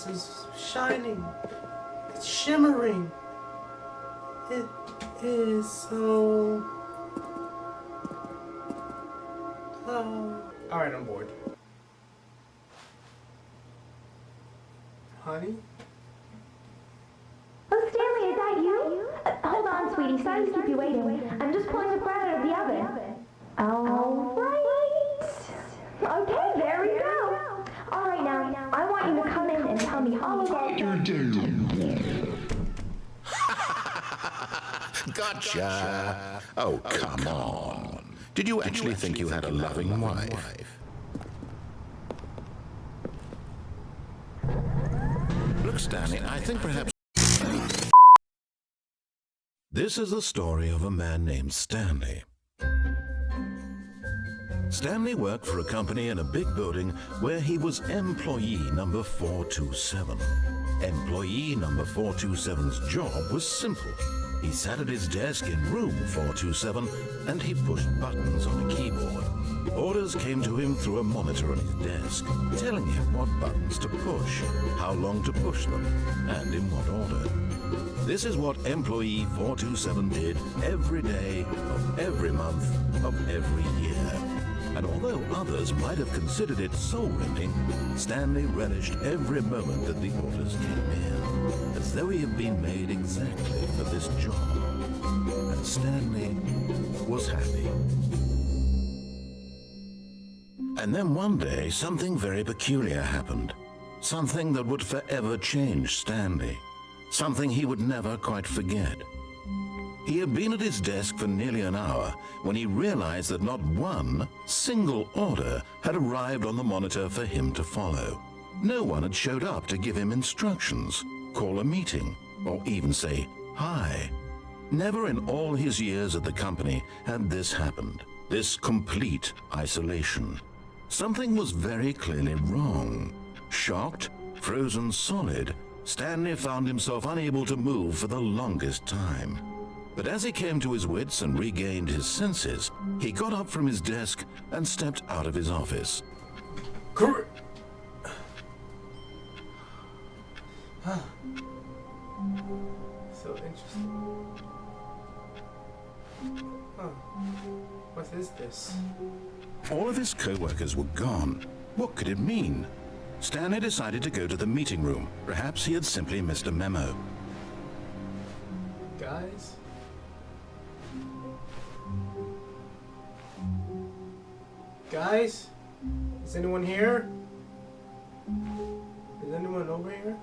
house is shining. It's shimmering. It is so... Alright, I'm bored. Honey? Oh, Stanley, is that you? Hold on, sweetie. Sorry to keep you waiting. I'm just pulling the bread out of the oven. All right. Okay, there we go. All right, now, I want you to come in and tell me all about your day. Gotcha. Oh, come on. Did you actually think you had a loving wife? Look, Stanley, I think perhaps... This is the story of a man named Stanley. Stanley worked for a company in a big building where he was employee number 427. Employee number 427's job was simple. He sat at his desk in room 427 and he pushed buttons on a keyboard. Orders came to him through a monitor on his desk, telling him what buttons to push, how long to push them, and in what order. This is what employee 427 did every day of every month of every year. And although others might have considered it soul-rending, Stanley relished every moment that the orders came in, as though he had been made exactly for this job. And Stanley was happy. And then one day, something very peculiar happened. Something that would forever change Stanley. Something he would never quite forget. He had been at his desk for nearly an hour when he realized that not one single order had arrived on the monitor for him to follow. No one had showed up to give him instructions, call a meeting, or even say hi. Never in all his years at the company had this happened, this complete isolation. Something was very clearly wrong. Shocked, frozen solid, Stanley found himself unable to move for the longest time. But as he came to his wits and regained his senses, he got up from his desk and stepped out of his office. So interesting. What is this? All of his co-workers were gone. What could it mean? Stanley decided to go to the meeting room. Perhaps he had simply missed a memo. Guys? Guys? Is anyone here? Is anyone over here?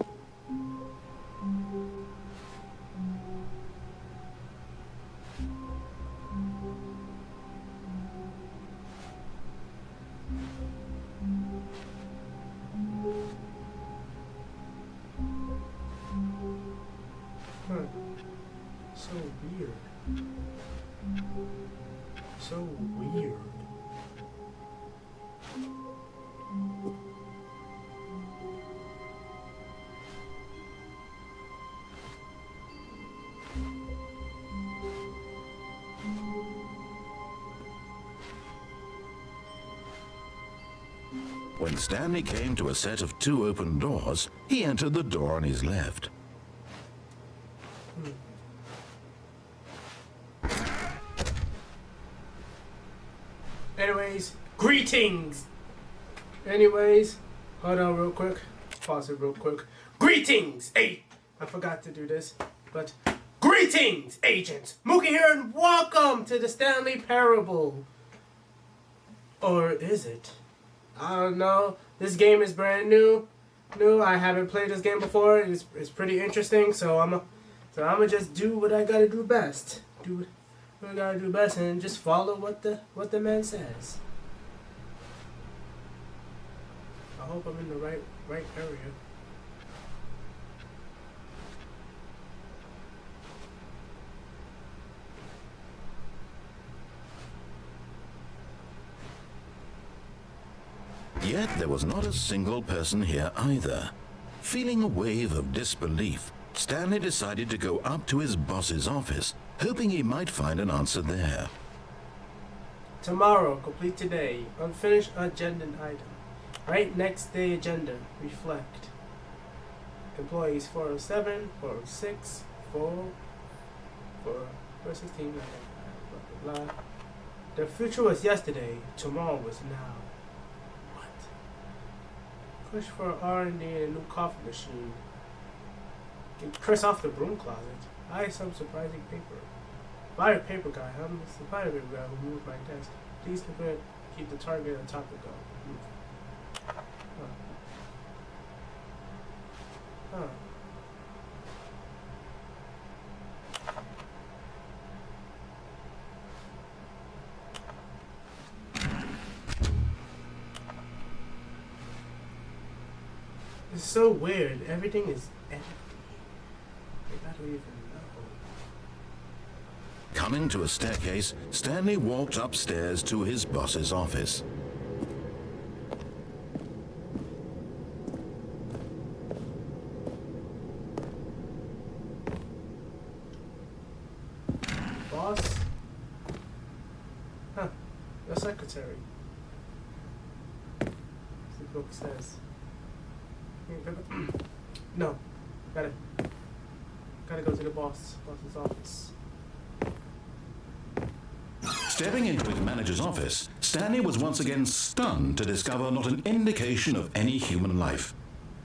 So weird. So weird. When Stanley came to a set of 2 open doors, he entered the door on his left. Anyways, greetings! Anyways, hold on real quick. Pause it real quick. Greetings! Hey, I forgot to do this, but greetings, agents! Mookie here, and welcome to the Stanley Parable. Or is it? I don't know. This game is brand new. I haven't played this game before. It's pretty interesting. So I'm gonna just do what I gotta do best. Do what I gotta do best, and just follow what the man says. I hope I'm in the right area. Yet there was not a single person here either. Feeling a wave of disbelief, Stanley decided to go up to his boss's office, hoping he might find an answer there. Tomorrow, complete today. Unfinished agenda item. Right next day agenda. Reflect. Employees 407, 406, 416, blah, blah, blah. The future was yesterday, tomorrow was now. What? Push for R&D and a new coffee machine. Get Chris off the broom closet. Buy some surprising paper. Buy a paper guy. I'm the supplier paper guy who moved my desk. Please keep the target on top of go. Huh. It's so weird. Everything is empty. Like, I don't even know. Coming to a staircase, Stanley walked upstairs to his boss's office. Boss? Huh. Your secretary. The book says. No. Gotta go to the boss's office. Stepping into his manager's office, Stanley was once again stunned to discover not an indication of any human life.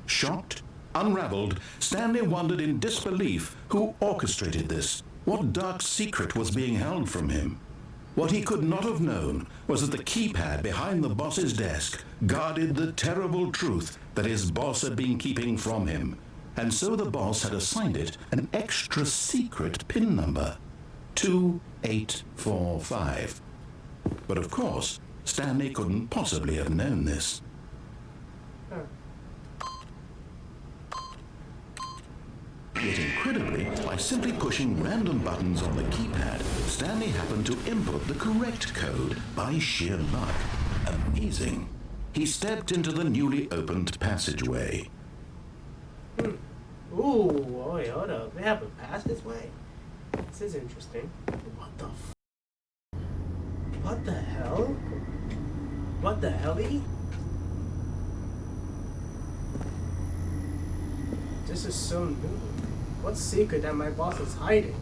Shocked, unraveled, Stanley wondered in disbelief who orchestrated this. What dark secret was being held from him? What he could not have known was that the keypad behind the boss's desk guarded the terrible truth that his boss had been keeping from him, and so the boss had assigned it an extra secret PIN number, 2845. But of course, Stanley couldn't possibly have known this. Yet incredibly, by simply pushing random buttons on the keypad, Stanley happened to input the correct code by sheer luck. Amazing. He stepped into the newly opened passageway. Ooh, wait, hold up. They have a passageway? This is interesting. What the What the hell? What the helly? This is so new. What secret that my boss is hiding?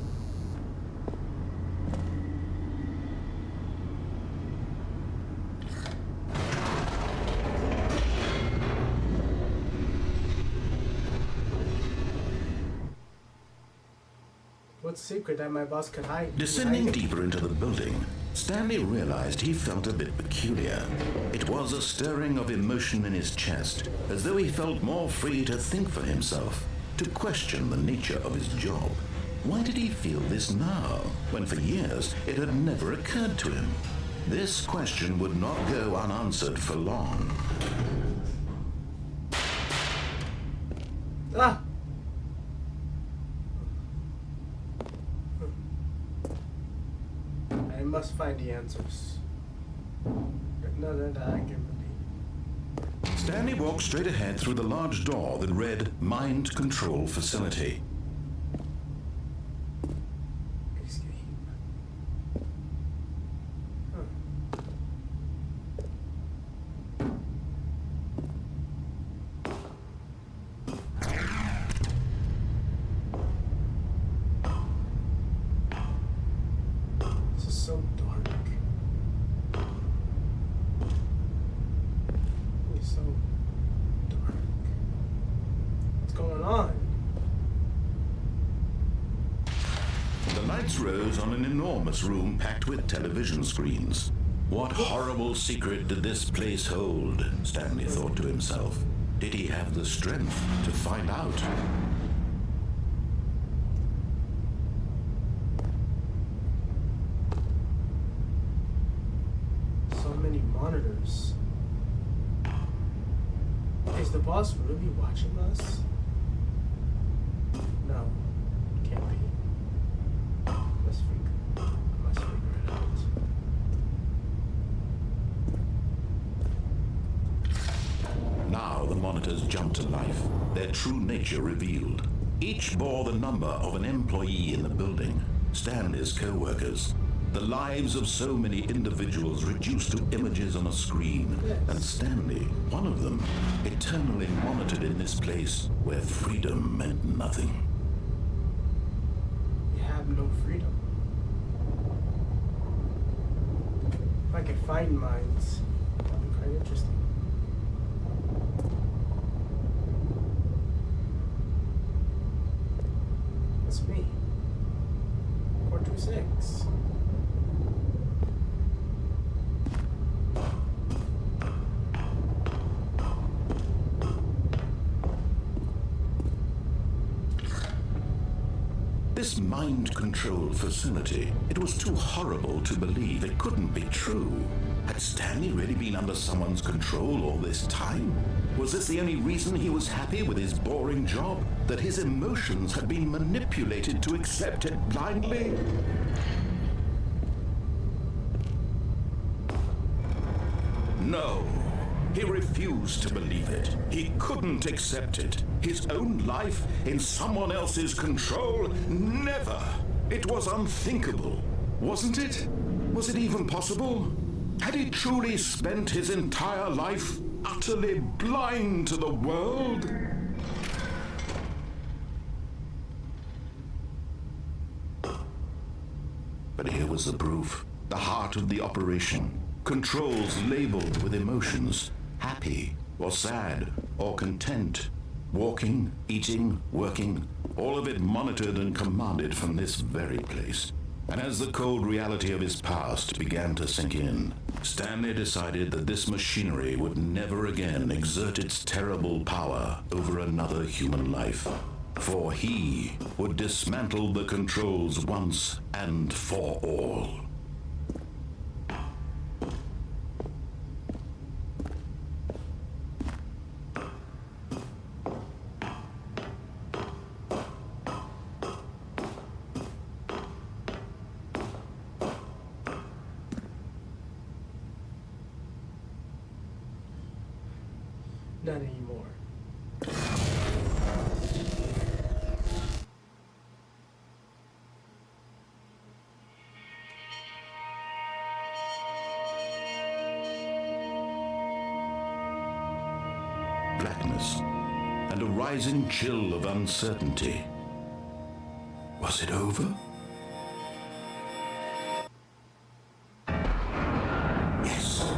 What secret that my boss could hide? Descending deeper into the building, Stanley realized he felt a bit peculiar. It was a stirring of emotion in his chest, as though he felt more free to think for himself, to question the nature of his job. Why did he feel this now, when for years it had never occurred to him? This question would not go unanswered for long. Ah! I must find the answers. None that I can believe. Stanley walked straight ahead through the large door that read Mind Control Facility. Escape. Huh. This is so dark. It's so dark. What's going on? The lights rose on an enormous room packed with television screens. What horrible secret did this place hold? Stanley thought to himself. Did he have the strength to find out? So many monitors. Is the boss really watching us? No, can't be. Must figure it out. Now the monitors jumped to life, their true nature revealed. Each bore the number of an employee in the building, Stanley's co-workers. The lives of so many individuals reduced to images on a screen, and Stanley, one of them, eternally monitored in this place where freedom meant nothing. You have no freedom. If I could find mines, that'd be quite interesting. That's me. 426. This mind control facility, it was too horrible to believe. It couldn't be true. Had Stanley really been under someone's control all this time? Was this the only reason he was happy with his boring job? That his emotions had been manipulated to accept it blindly? No. He refused to believe it. He couldn't accept it. His own life in someone else's control? Never! It was unthinkable. Wasn't it? Was it even possible? Had he truly spent his entire life utterly blind to the world? But here was the proof. The heart of the operation. Controls labeled with emotions. Happy, or sad, or content. Walking, eating, working, all of it monitored and commanded from this very place. And as the cold reality of his past began to sink in, Stanley decided that this machinery would never again exert its terrible power over another human life. For he would dismantle the controls once and for all. Not anymore. Blackness and a rising chill of uncertainty. Was it over? Yes.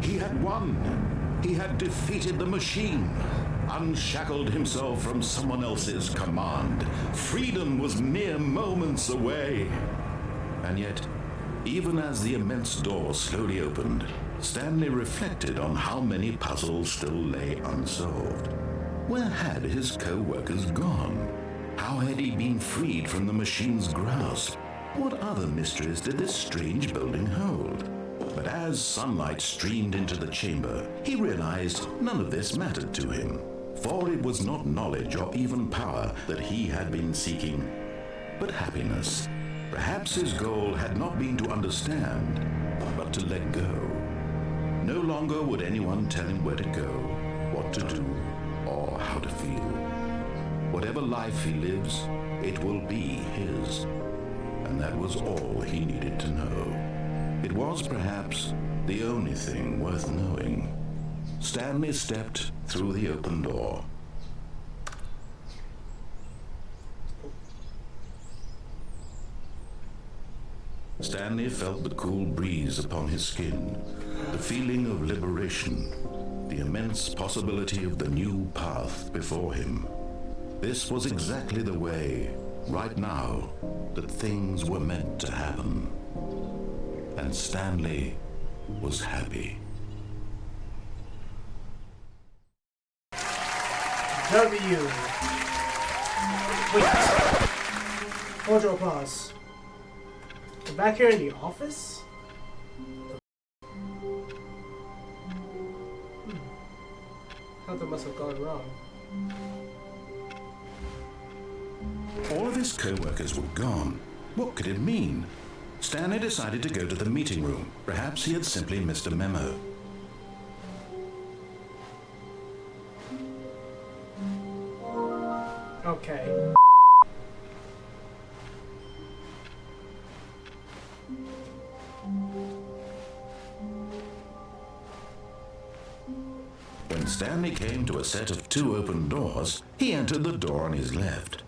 He had won. He had defeated the machine, unshackled himself from someone else's command. Freedom was mere moments away. And yet, even as the immense door slowly opened, Stanley reflected on how many puzzles still lay unsolved. Where had his co-workers gone? How had he been freed from the machine's grasp? What other mysteries did this strange building hold? But as sunlight streamed into the chamber, he realized none of this mattered to him, for it was not knowledge or even power that he had been seeking, but happiness. Perhaps his goal had not been to understand, but to let go. No longer would anyone tell him where to go, what to do, or how to feel. Whatever life he lives, it will be his. And that was all he needed to know. It was perhaps the only thing worth knowing. Stanley stepped through the open door. Stanley felt the cool breeze upon his skin, the feeling of liberation, the immense possibility of the new path before him. This was exactly the way, right now, that things were meant to happen. And Stanley was happy. W. Wait. Hold your applause. We're back here in the office? Something must have gone wrong. All of his co-workers were gone. What could it mean? Stanley decided to go to the meeting room. Perhaps he had simply missed a memo. Okay. When Stanley came to a set of 2 open doors, he entered the door on his left.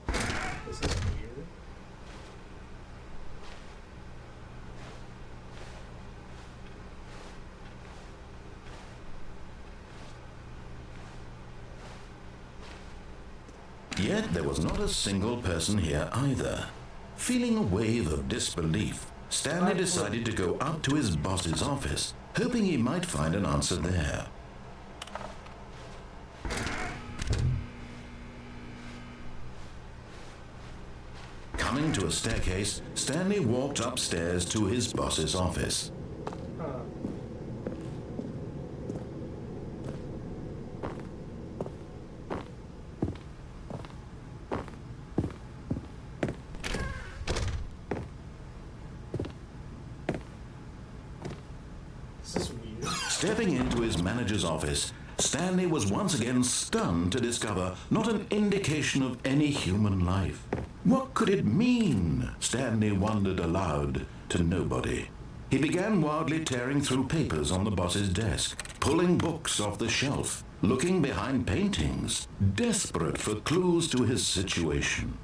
This is weird. Yet there was not a single person here either. Feeling a wave of disbelief, Stanley decided to go up to his boss's office, hoping he might find an answer there. Coming to a staircase, Stanley walked upstairs to his boss's office. This is weird. Stepping into his manager's office, Stanley was once again stunned to discover not an indication of any human life. What could it mean? Stanley wondered aloud to nobody. He began wildly tearing through papers on the boss's desk, pulling books off the shelf, looking behind paintings, desperate for clues to his situation.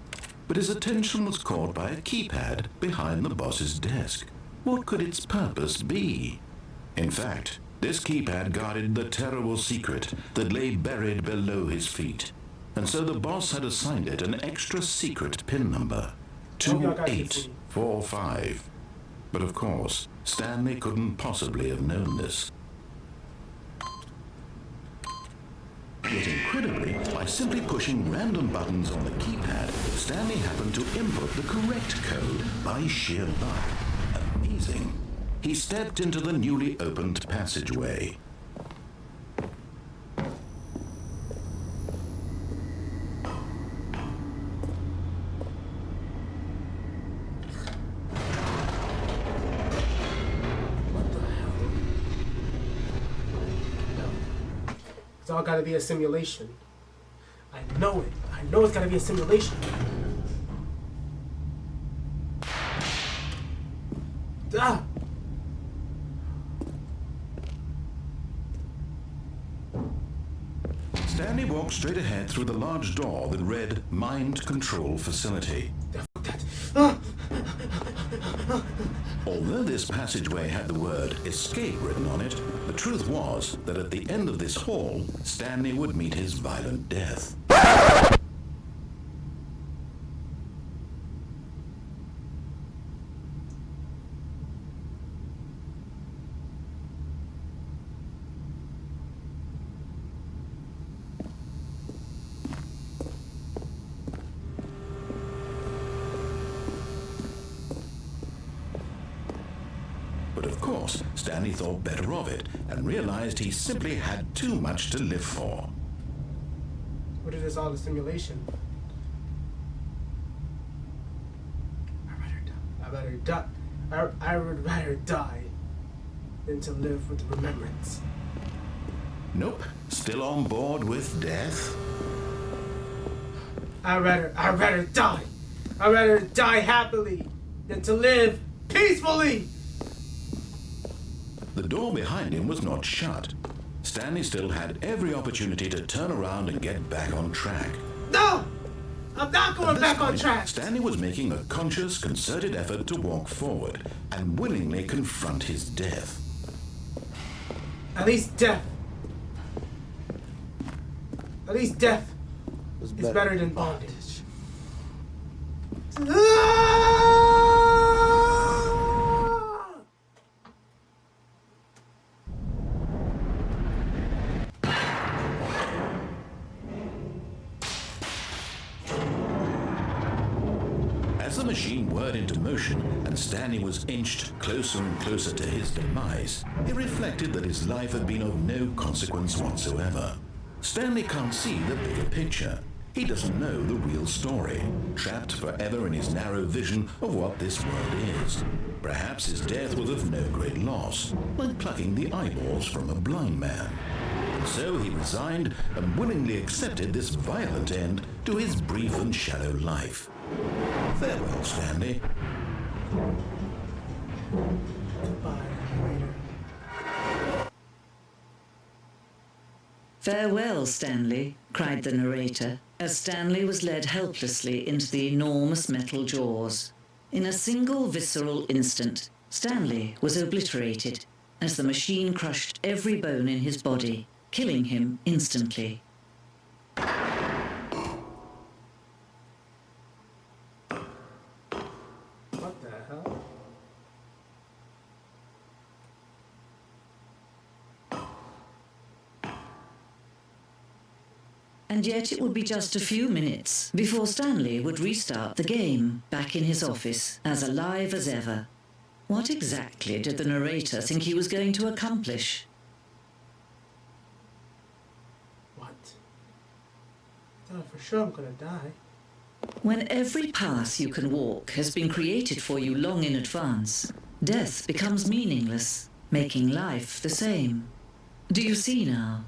But his attention was caught by a keypad behind the boss's desk. What could its purpose be? In fact, this keypad guarded the terrible secret that lay buried below his feet. And so the boss had assigned it an extra secret PIN number, 2845. But of course, Stanley couldn't possibly have known this. Yet incredibly, by simply pushing random buttons on the keypad, Stanley happened to input the correct code by sheer luck. Amazing. He stepped into the newly opened passageway. It's all gotta be a simulation. I know it. I know it's gotta be a simulation. Ah! Stanley walked straight ahead through the large door that read Mind Control Facility. Although this passageway had the word escape written on it, the truth was that at the end of this hall, Stanley would meet his violent death. But of course, Stanley thought better of it and realized he simply had too much to live for. What if it's all a simulation? I would rather die than to live with remembrance. Nope, still on board with death? I'd rather die. I'd rather die happily than to live peacefully. The door behind him was not shut. Stanley still had every opportunity to turn around and get back on track. No! I'm not going back on track! Stanley was making a conscious, concerted effort to walk forward and willingly confront his death. At least death is better than bondage. As the machine whirred into motion and Stanley was inched closer and closer to his demise, he reflected that his life had been of no consequence whatsoever. Stanley can't see the bigger picture. He doesn't know the real story, trapped forever in his narrow vision of what this world is. Perhaps his death was of no great loss, like plucking the eyeballs from a blind man. And so he resigned and willingly accepted this violent end to his brief and shallow life. Farewell, Stanley. Goodbye, narrator. "Farewell, Stanley," cried the narrator, as Stanley was led helplessly into the enormous metal jaws. In a single visceral instant, Stanley was obliterated as the machine crushed every bone in his body, killing him instantly. What the hell? And yet it would be just a few minutes before Stanley would restart the game, back in his office, as alive as ever. What exactly did the narrator think he was going to accomplish? What? I thought for sure I'm gonna die. When every path you can walk has been created for you long in advance, death becomes meaningless, making life the same. Do you see now?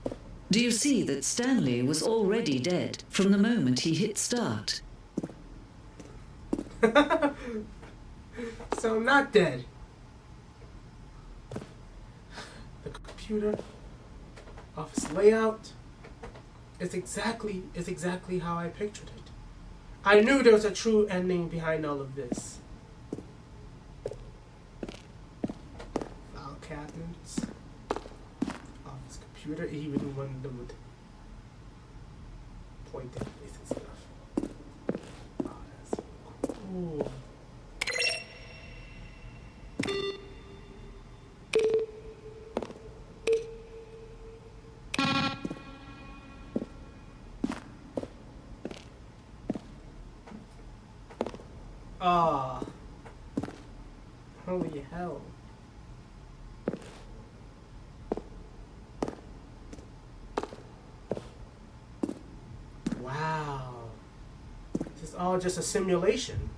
Do you see that Stanley was already dead from the moment he hit start? So I'm not dead. The computer, office layout, is exactly how I pictured it. I knew there was a true ending behind all of this. File cabinets, office computer, even one that would point at place and stuff. Oh, that's so cool. Ah, holy hell. Wow. This is all just a simulation.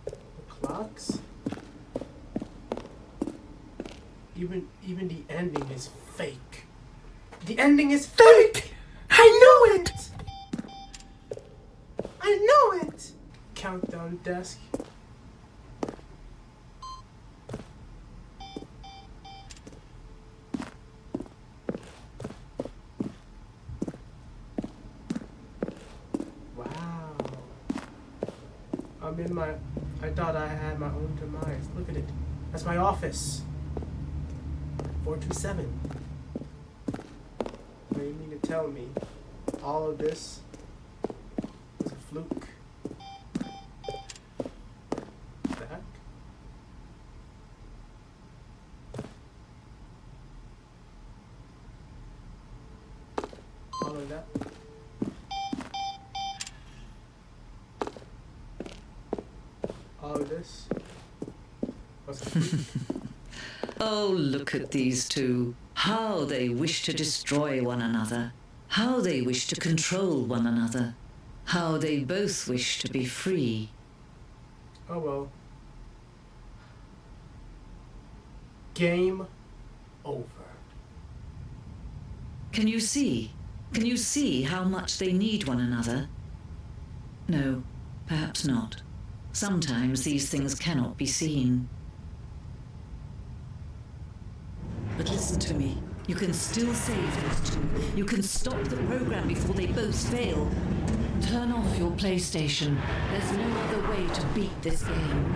The clocks. Even the ending is fake. The ending is fake! I knew it! I knew it! Countdown desk. Wow. I thought I had my own demise. Look at it. That's my office. 427. So you mean to tell me all of this was a fluke? What the heck? All of that? All of this was a fluke? Oh, look at these two. How they wish to destroy one another. How they wish to control one another. How they both wish to be free. Oh well. Game over. Can you see? Can you see how much they need one another? No, perhaps not. Sometimes these things cannot be seen. But listen to me. You can still save those two. You can stop the program before they both fail. Turn off your PlayStation. There's no other way to beat this game.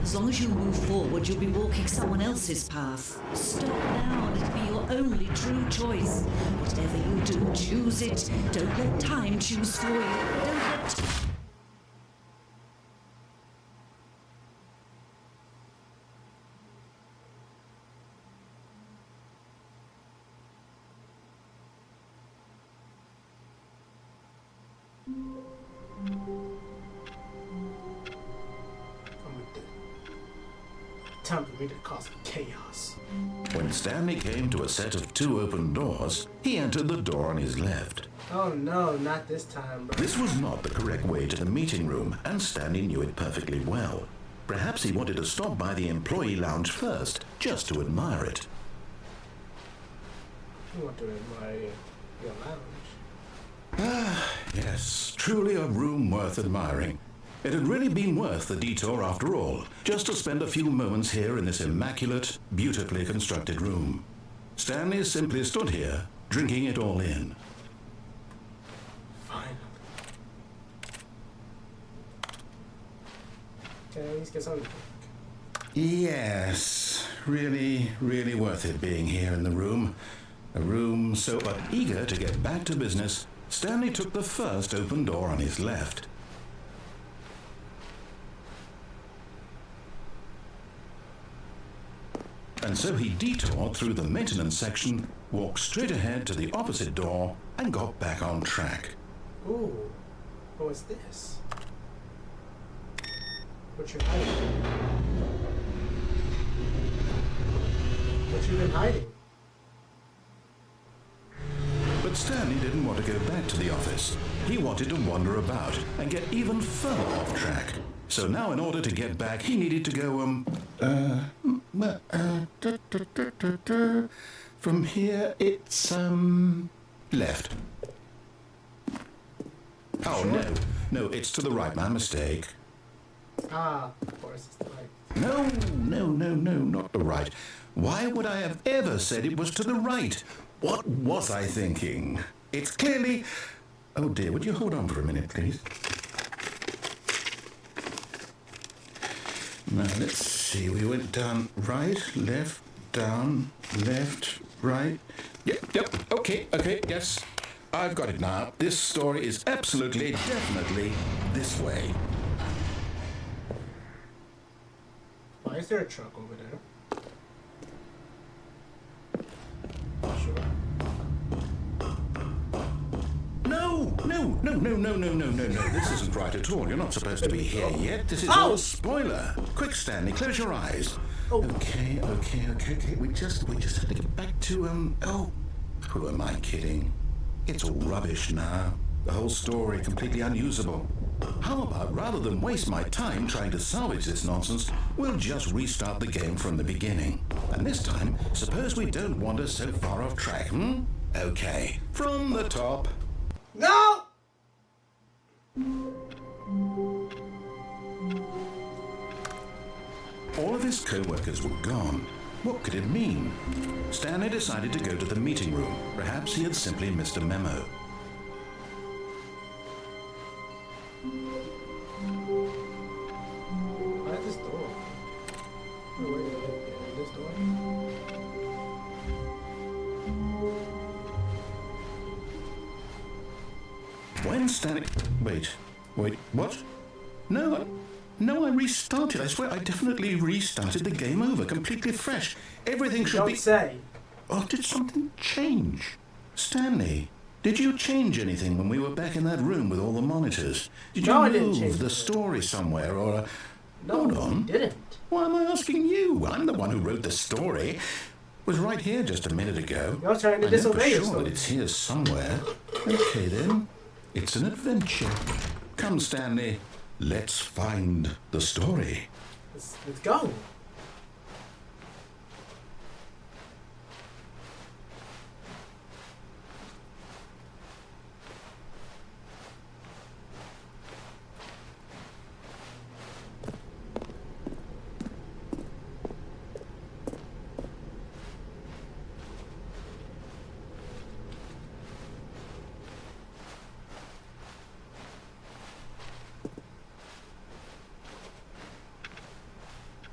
As long as you move forward, you'll be walking someone else's path. Stop now and it'll be your only true choice. Whatever you do, choose it. Don't let time choose for you. Don't let... Time for me to cause chaos. When Stanley came to a set of two open doors, he entered the door on his left. Oh no, not this time, bro. This was not the correct way to the meeting room, and Stanley knew it perfectly well. Perhaps he wanted to stop by the employee lounge first, just to admire it. You want to admire your lounge. Yes, truly a room worth admiring. It had really been worth the detour after all, just to spend a few moments here in this immaculate, beautifully constructed room. Stanley simply stood here, drinking it all in. Fine. Can I at least get something? Yes, really, really worth it being here in the room. A room so eager to get back to business, Stanley took the first open door on his left. And so he detoured through the maintenance section, walked straight ahead to the opposite door, and got back on track. Ooh, what's this? What you hiding? What you been hiding? But Stanley didn't want to go back to the office. He wanted to wander about and get even further off track. So now in order to get back, he needed to go, from here it's, left. Oh, Sure. no, it's to the right, my mistake. Ah, of course, it's the right. No, not the right. Why would I have ever said it was to the right? What was I thinking? It's clearly... Oh dear, would you hold on for a minute, please? Now, let's see. We went down right, left, down, left, right. Yep, okay, yes. I've got it now. This story is absolutely, definitely this way. Why is there a truck over there? Sure. No. This isn't right at all. You're not supposed to be here yet. This is all a spoiler. Quick, Stanley, close your eyes. Oh. Okay. We just have to get back to, who am I kidding? It's all rubbish now. The whole story completely unusable. How about, rather than waste my time trying to salvage this nonsense, we'll just restart the game from the beginning. And this time, suppose we don't wander so far off track, Okay, from the top. No! All of his co-workers were gone. What could it mean? Stanley decided to go to the meeting room. Perhaps he had simply missed a memo. Why is this door? Oh, wait a minute. This door? When Stanley... Wait, what? No, I restarted. I swear I definitely restarted the game over, completely fresh. Everything should be... Don't say. Oh, did something change? Stanley, did you change anything when we were back in that room with all the monitors? Did you No, I didn't change move the anything. story somewhere or... No, Hold on. he didn't. Why am I asking you? I'm the one who wrote the story. It was right here just a minute ago. You're trying to I know for disobey your sure that story. it's here somewhere. Okay then. It's an adventure. Come, Stanley. Let's find the story. Let's go.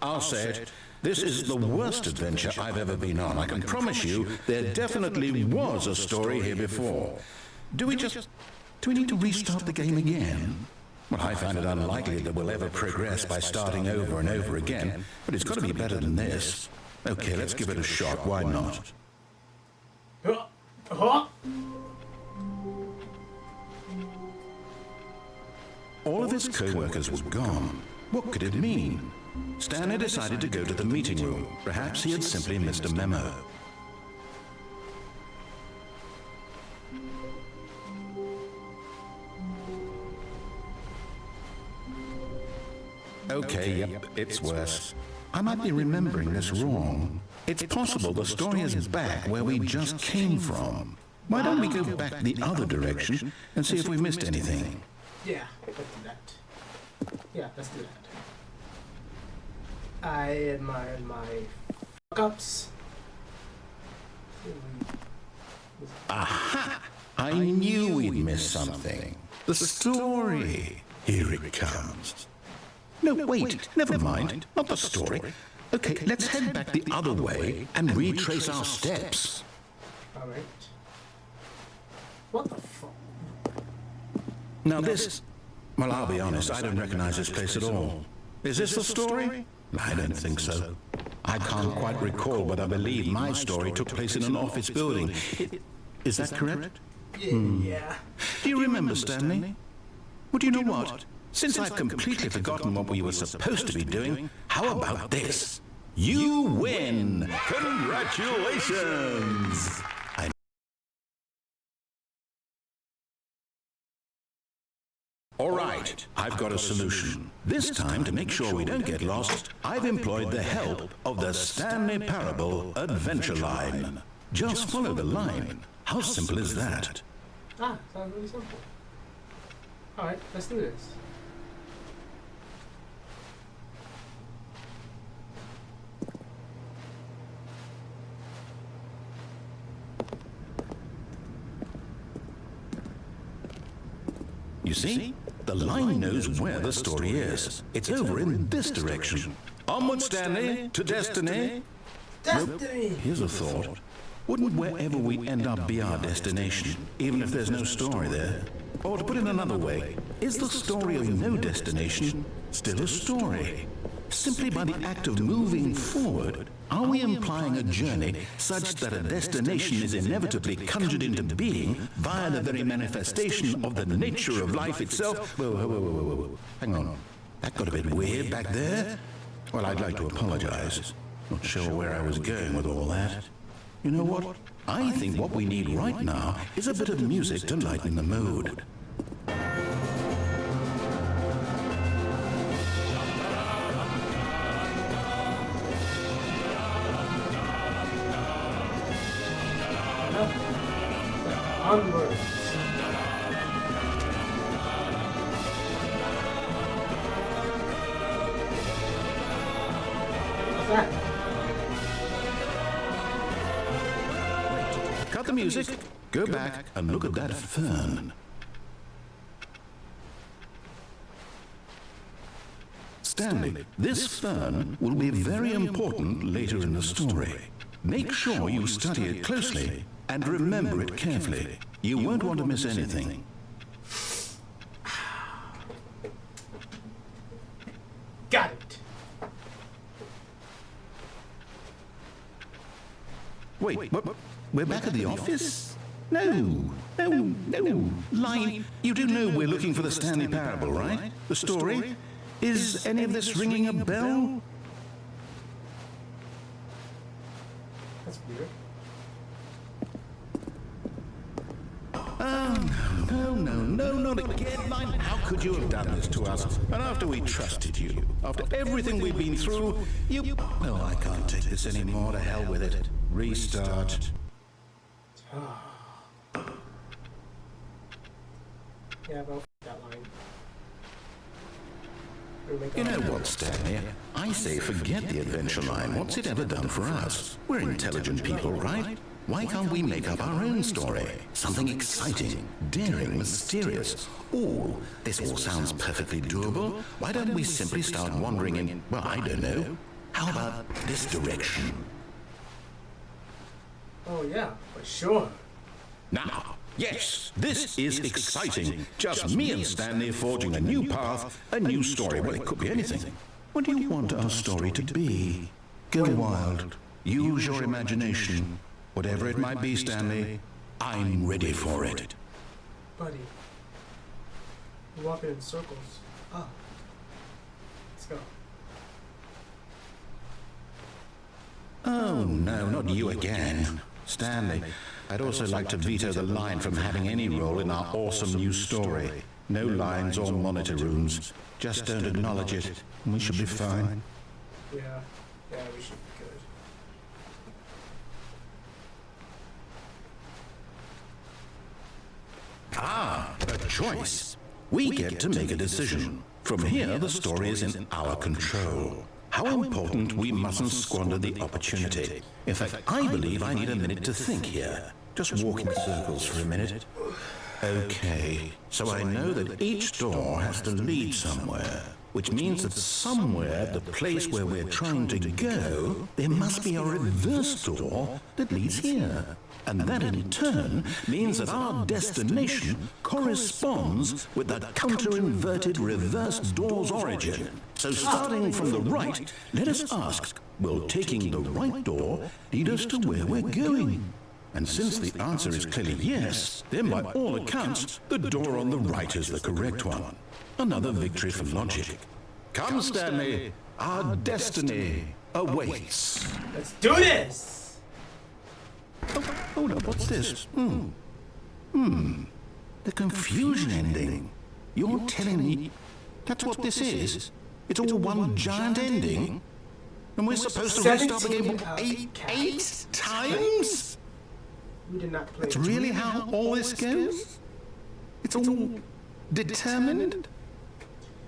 I'll say it. This is the worst adventure I've ever been on. I can promise you there definitely was a story here before. Do we need to restart the game again? Well, I find it unlikely that we'll ever progress by starting over and over again, but it's got to be better than this. Okay, let's give it a shot. Why not? All of his co-workers were gone. What could it mean? Stanley decided to go to the meeting room. Perhaps he had simply missed a memo. Okay, yep, it's worse. I might be remembering this wrong. It's possible the story is back where we just came from. Why don't we go back the other direction and see if we missed anything? Yeah, let's do that. Yeah, let's do that. I admire my fuck-ups. Aha! I knew we'd miss something. The story. Here it comes. No, wait, never mind. Not the story. Okay, let's head back the other way and retrace our steps. Alright. What the fuck? Now this... Well, I'll be honest, I don't recognize this place at all. Is this the story? I don't think so. I can't quite recall, but I believe my story took place in an office building. Is that correct? Yeah. Do you remember, Stanley? Well, do you know what? Since I've completely forgotten what we were supposed to be doing, how about this? You win! Congratulations! All right, I've got a solution. This time, to make sure we don't get lost, I've employed the help of the Stanley Parable Adventure Line. Just follow the line. How simple is that? Ah, sounds really simple. Alright, let's do this. You see? The line knows where the story is. It's over in this direction. Onward, Stanley, to destiny. Destiny! Here's a thought. Wouldn't wherever we end up be our destination, even if there's no story there? Or to put it another way, is the story of no destination still a story? Simply by the act of moving forward, are we implying a journey such that a destination is inevitably conjured into being via the very manifestation of the nature of life itself? Whoa. Hang on. That got a bit weird back there. Well, I'd like to apologize. Not sure where I was going with all that. You know what? I think what we need right now is a bit of music to lighten the mood. Onwards. What's that? Cut the music, go back and look at that fern. Stanley, this fern will be very important later in the story. Make sure you study it closely and remember it carefully. You won't want to miss anything. Got it. Wait, what? We're back at the office? No. Line, you do know we're looking for the Stanley Parable, right? The story? Is any of this ringing a bell? That's weird. Oh, no, not again, Line. How could you have done this to us? And after we trusted you, after everything we've been through, you... Well, I can't take this anymore. To hell with it. Restart. Yeah, but I'll that line. You know what, Stanley? I say forget the adventure line. What's it ever done for us? We're intelligent people, right? Why can't we make up our own story? Something exciting, daring, mysterious. Oh, this all sounds perfectly doable. Why don't we simply start wandering in, well, I don't know. How about this direction? Oh yeah, for sure. Now, yes, this is exciting. Just me and Stanley forging a new path, a new story. Well, it could be anything. What do you want our story to be? Go wild. Use your imagination. Whatever it might be, Stanley, I'm ready for it. Buddy. You're walking in circles. Ah. Let's go. Oh, no, not you again. Stanley, I'd also like to veto the line from having any role in our awesome new story. No lines or monitor rooms. Just don't acknowledge it, and we should be fine. Yeah, we should be good. A choice. We get to make a decision. From here, the story is in our control. How important we mustn't squander the opportunity. In fact, I believe I need a minute to think here. Just walk in circles for a minute. Okay, so I know that each door has to lead somewhere, which means that somewhere at the place where we're trying to go, there must be a reverse door that leads here. And that in turn means that our destination corresponds with the counter-inverted reverse door's origin. So starting from the right, let us ask, will taking the right door lead us to where we're going? And since the answer is clearly yes, then by all accounts, the door on the right is the correct one. Another victory for logic. Come, Stanley, our destiny awaits. Let's do this! Oh, hold up, what's this? The confusion ending. You're telling me that's what this is? It's all one giant ending? And we're supposed to restart the game eight times? We did not play. That's really how all this goes? It's all determined?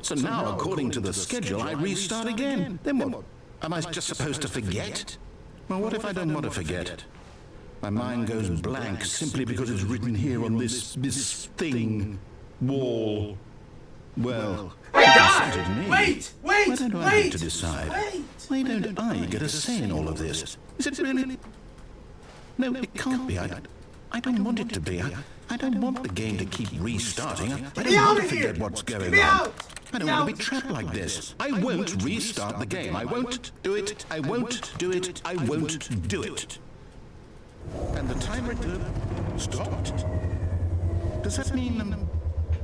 So now, according to the schedule, I restart again. Then what? Am I just supposed to forget? Well, what if I don't want to forget? My mind goes blank simply because it's written here on this thing, wall. Well, me. Wait! Why don't I get to decide? Why don't I get a say in all of this? Is it really? No, it can't be. I don't want it to be. I don't want the game to keep restarting. I don't want to forget what's going on. I don't want to be trapped like this. I won't restart the game. I won't do it. I won't do it. I won't do it. And the timer stopped. Does that mean,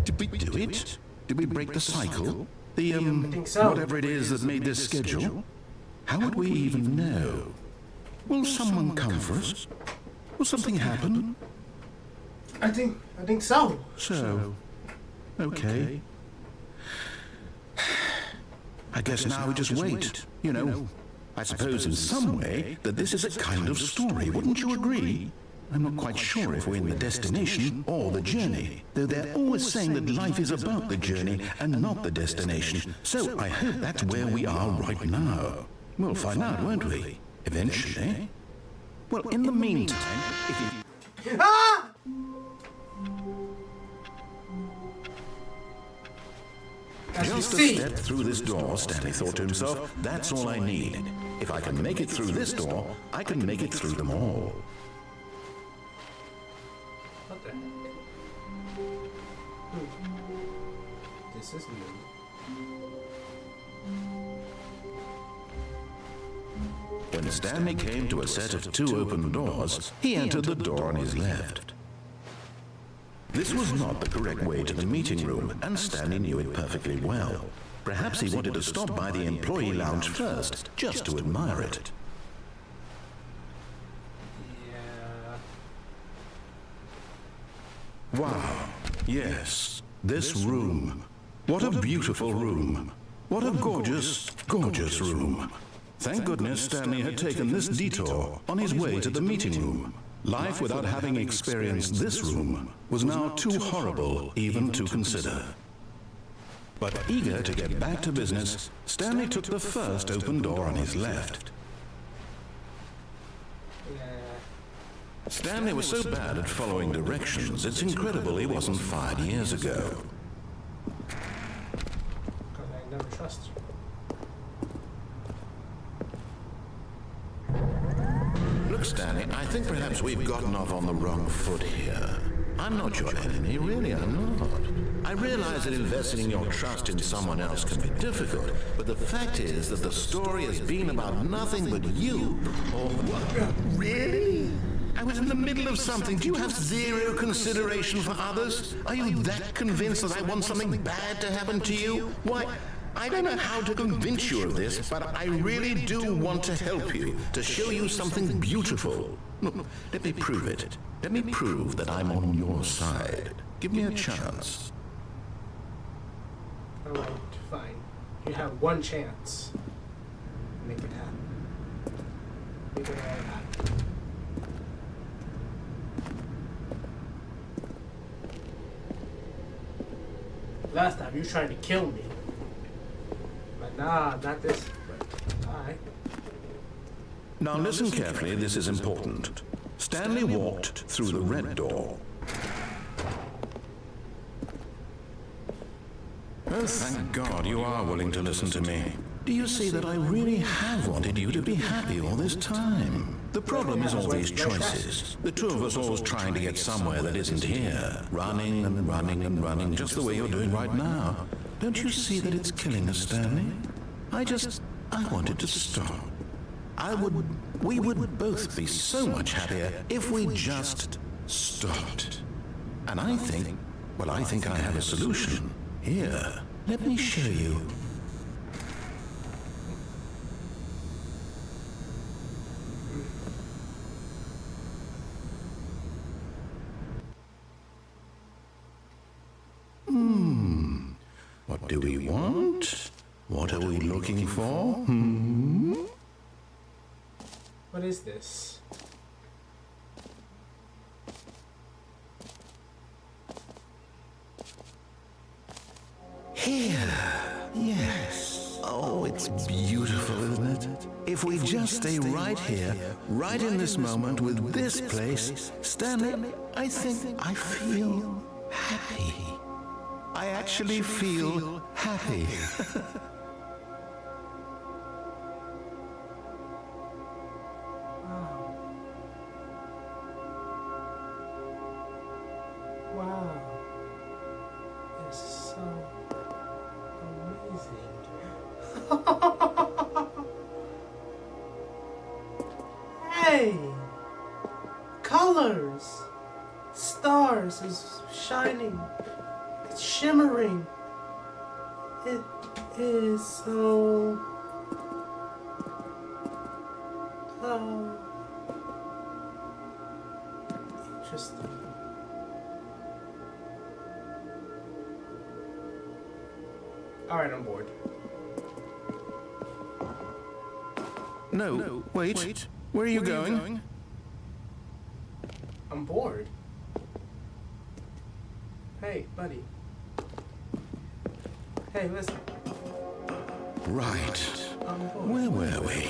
did we do it? Did we break the cycle? The, think so. whatever it is that made this schedule? How would we even know? Will someone come for us? Will something happen? I think so. So, okay. I guess now we just wait, you know. I suppose in some way that this is a kind of story, wouldn't you agree? I'm not quite sure if we're in the destination or the journey, though they're always saying that life is about the journey and not the destination. So I hope that's where we are right now. We'll find out, won't we? Eventually. Well, in the meantime, if you... Ah! Just a step through this door, Stanley thought to himself. That's all I need. If I can make it through this door, I can make it through them all. What the heck? This is new. When Stanley came to a set of two open doors, he entered the door on his left. This was not the correct way to the meeting room, and Stanley knew it perfectly well. Perhaps he wanted to stop by the employee lounge first, just to admire it. Yeah. Wow, yes, this room. What a beautiful room. What a gorgeous, gorgeous room. Thank goodness Stanley had taken this detour on his way to the meeting room. Life without having experienced this room was now too horrible even to consider. But eager to get back to business, Stanley took the first open door on his left. Stanley was so bad at following directions, it's incredible he wasn't fired years ago. Because I never trust you. Look, Stanley, I think perhaps we've gotten off on the wrong foot here. I'm not your enemy, really, I'm not. I realize that investing your trust in someone else can be difficult, but the fact is that the story has been about nothing but you. Oh, what? Really? I was in the middle of something. Do you have zero consideration for others? Are you that convinced that I want something bad to happen to you? Why, I don't know how to convince you of this, but I really do want to help you, to show you something beautiful. Look, let me prove it. Let me prove that I'm on your side. Give me a chance. Alright, fine. You have one chance. Make it happen. Make it all happen. Last time you were trying to kill me. But nah, not this. But, alright. Now listen carefully, this is important. Stanley walked through the red door. Oh, thank God you are willing to listen to me. Do you see that I really have wanted you to be happy all this time? The problem is all these choices. The two of us always trying to get somewhere that isn't here. Running and running and running, just the way you're doing right now. Don't you see that it's killing us, Stanley? I wanted to stop. We would both be so much happier if we just stopped. And I think I have a solution. Here, let me show you. What do we want? What are we looking for? What is this? Here. Yes. Oh, it's beautiful, isn't it? If we just stay right here, right in this moment with this place, Stanley, I think I feel happy. I actually feel happy. Wow. It's so amazing. Hey! Colors! Stars is shining. It's shimmering. It is so interesting. Alright, I'm bored. No, wait. Where are you going? I'm bored. Hey, buddy. Hey, listen. Right. I'm bored. Where were we?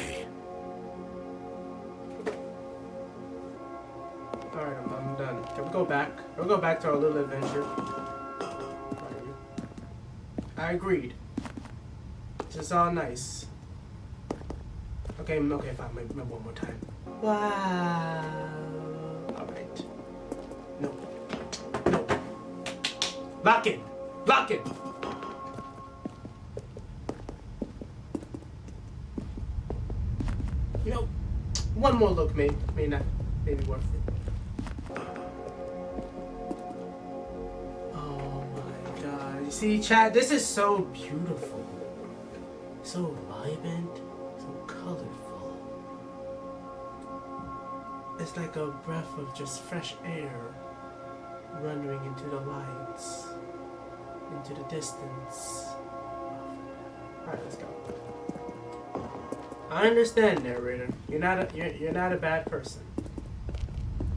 Alright, I'm done. Can we go back? We'll go back to our little adventure. I agreed. This is all nice. Okay, fine. Maybe one more time. Wow. Alright. No. Lock in. You know, one more look may not be worth it. Oh my God! You see, Chad, this is so beautiful, so vibrant, so colorful. It's like a breath of just fresh air running into the lights, into the distance. Alright, let's go. I understand, narrator. You're not a bad person.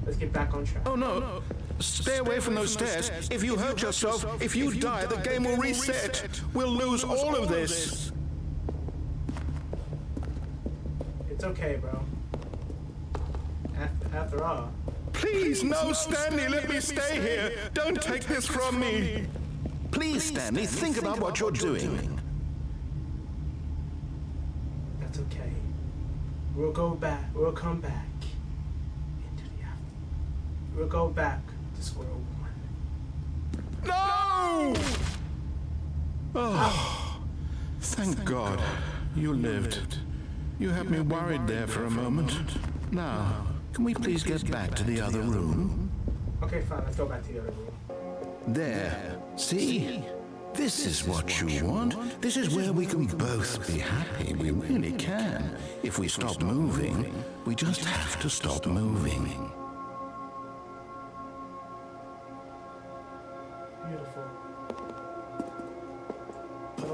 Let's get back on track. Oh no. Stay away from those stairs. If you hurt yourself, if you die, the game will reset. We'll lose all of this. It's okay, bro. After all. Please, no, Stanley, let me stay here. Don't take this from me. Please, Stanley, think about what you're doing. That's okay. We'll go back. We'll come back into the afternoon. We'll go back to square one. No! Oh, thank God you lived. You had me worried there for a moment. Now, can we please get back to the other room? Okay, fine. Let's go back to the other room. There. See? This is what you want. This is where we can both be happy. We really can. If we stop moving, we just have to stop moving. Beautiful. But I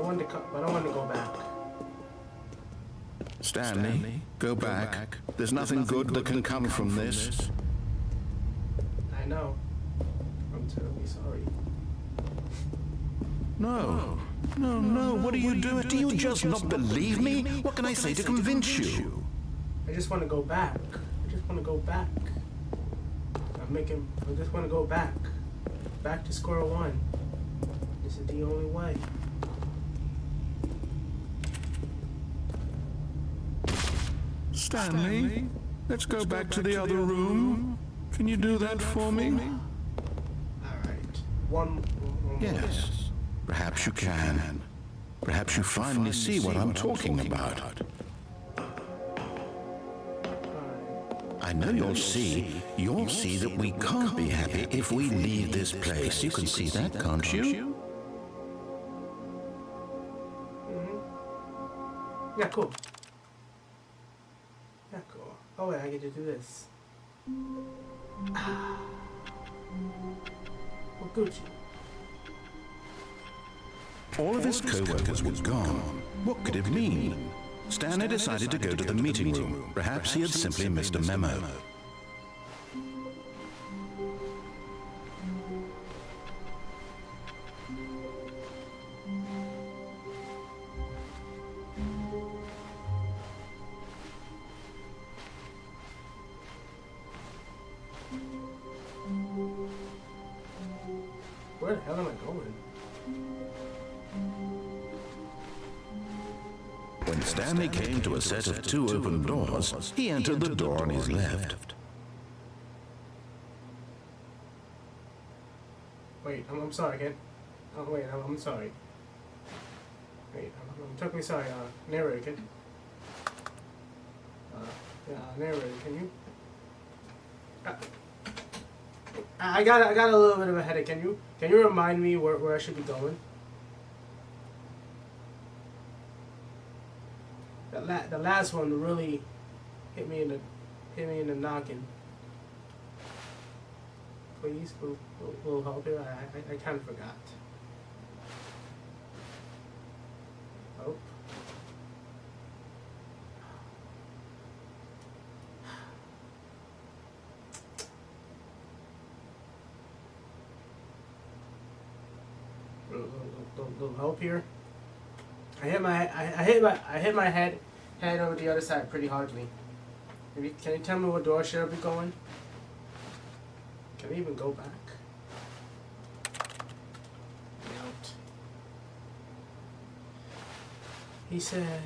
want to go back. Stanley, go back. There's nothing good that can come from this. I know. I'm terribly sorry. No. No, what are you doing? Do you just not believe me? What can I say to convince you? I just want to go back. I just want to go back. I just want to go back. Back to square one. This is the only way. Stanley, let's go back to the other room. Can you do that for me? Alright. One more. Yes, perhaps you can. Perhaps you finally see what I'm talking about. I know you'll see that we can't be happy if we leave this place. You can see that, can't you? Yeah, cool. Yeah, cool. Oh wait, I get to do this. Well, Gucci. All of his co-workers were gone. What could it mean? Stanley decided to go to the meeting room. Perhaps he had simply missed a memo. Where the hell am I going? When Stanley came to a set of 2 open doors, he entered the door on his left. Wait, I'm sorry, kid. Oh, wait, I'm sorry. Wait, I'm totally sorry, narrator, kid. Yeah, narrator, can you? I got a little bit of a headache. Can you remind me where I should be going? The last one really hit me in the noggin. Please, will help you. I kind of forgot. Oh. Little help here. I hit my head over the other side pretty hardly. Maybe, can you tell me what door should I be going? Can I even go back? Out. He said,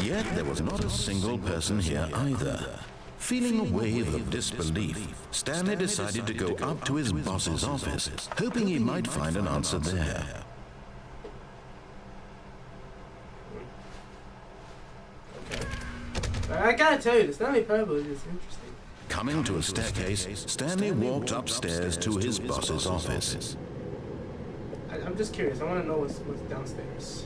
Yet there was not a single person here either. Feeling a wave of disbelief, Stanley decided to go up to his boss's office, hoping he might find an answer there. okay. I gotta tell you, the Stanley Parable is interesting. Coming to a staircase, Stanley walked upstairs to his boss's office. I'm just curious. I want to know what's downstairs.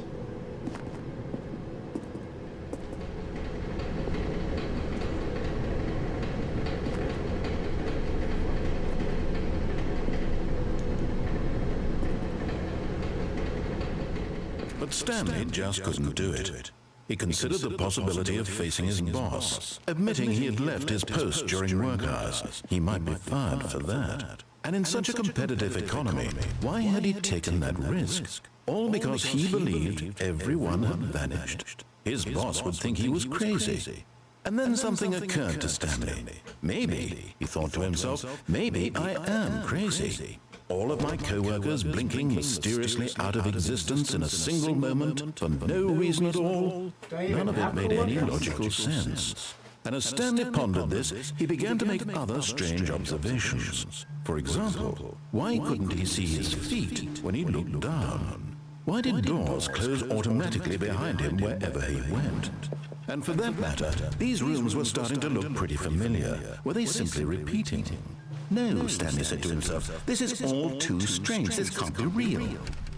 But Stanley just couldn't do it. He considered the possibility of facing his boss, admitting he had left his post during work hours. He might be fired for that. And in such a competitive economy, why had he taken that risk? All because he believed everyone had vanished. His boss would think he was crazy. And then something occurred to Stanley. Maybe, he thought to himself, maybe I am crazy. All of my co-workers blinking mysteriously out of existence in a single moment for no reason at all. None of it made any logical sense. And as Stanley pondered this, he began to make other strange observations. For example, why couldn't he see his feet when he looked down? Why did doors close automatically behind him wherever he went? And for that matter, these rooms were starting to look pretty familiar. Were they simply repeating? No, Stanley said to himself, this is all too strange, this can't be real.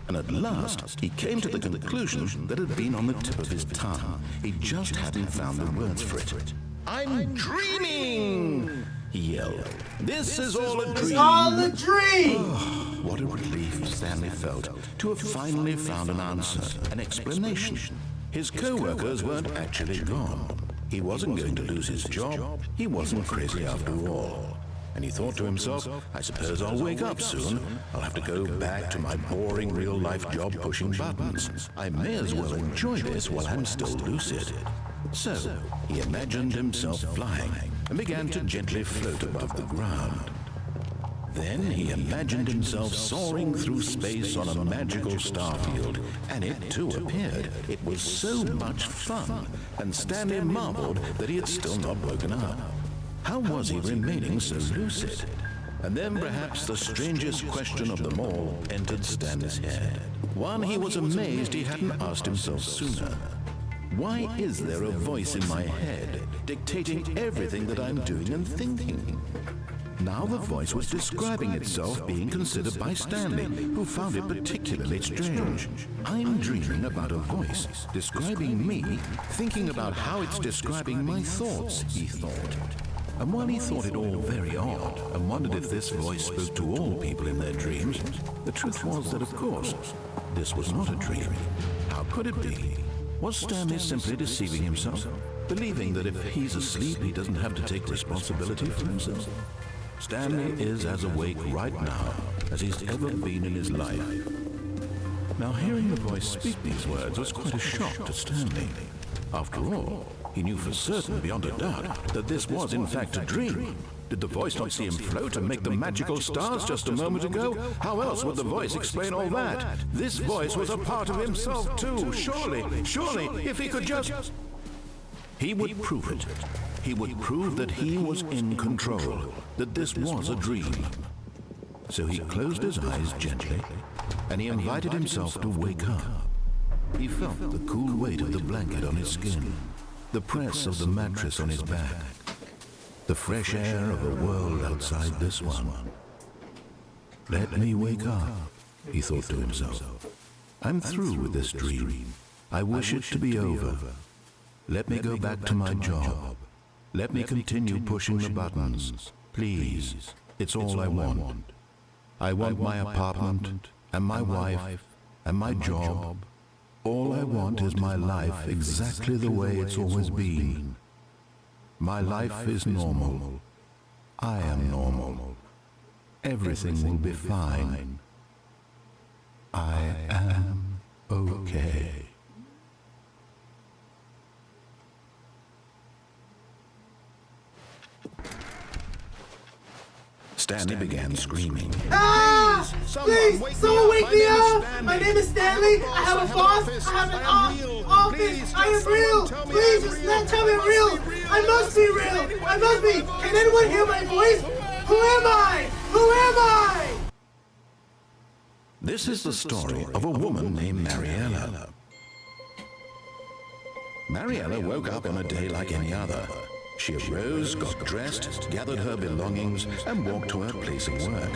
And at last, he came to the conclusion that had been on the tip of his tongue. He just hadn't found the words for it. I'm dreaming! He yelled. This is all a dream! It's all a dream! Oh, what a relief Stanley felt to have finally found an answer, an explanation. His co-workers weren't actually gone. He wasn't going to lose his job. He wasn't crazy after all. And he thought to himself, I suppose I'll wake up soon. I'll have to go back to my boring real-life job pushing buttons. I may as well enjoy this while I'm still lucid. So, he imagined himself flying and began to gently float above the ground. Then he imagined himself soaring through space on a magical starfield, and it too appeared. It was so much fun, and Stanley marveled that he had still not woken up. How was he remaining so lucid? And then perhaps the strangest question of them all entered Stanley's head. One he was amazed he hadn't asked himself sooner. Why is there a voice in my head dictating everything that I'm doing and thinking? Now the voice was describing itself being considered by Stanley, who found it particularly strange. I'm dreaming about a voice describing me, thinking about how it's describing my thoughts, he thought. And while he thought it all very odd and wondered if this voice spoke to all people in their dreams, the truth was that, of course, this was not a dream. How could it be? Was Stanley simply deceiving himself, believing that if he's asleep, he doesn't have to take responsibility for himself? Stanley is as awake right now as he's ever been in his life. Now, hearing the voice speak these words was quite a shock to Stanley. After all, he knew for certain, beyond a doubt, that this was in fact a dream. Did the voice not see him float and make the magical stars just a moment ago? How else would the voice explain all that? This voice was a part of himself too. Surely, if he could just... He would prove it. He would prove that he was in control, that this was a dream. So he closed his eyes gently, and he invited himself to wake up. He felt the cool weight of the blanket on his skin, the press of the mattress on his back, the fresh air of a world outside this one. Let me wake up, he thought to himself. I'm through with this dream. I wish it to be over. Let me go back to my job. Let me continue pushing the buttons. Please, it's all I want. I want my apartment, and my wife, and my job. All I want is my life exactly the way it's always been. My life is normal. I am normal. Everything will be fine. I am okay. Stanley began screaming. Ah! Please, someone wake me up! My name is Stanley. I have a boss. I have an office. I am real. Please, just not tell me I'm real. I must be real. I must be. Can anyone hear my voice? Who am I? Who am I? This is the story of a woman named Mariella. Mariella woke up on a day like any other. She arose, got dressed, gathered her belongings, and walked to her place of work.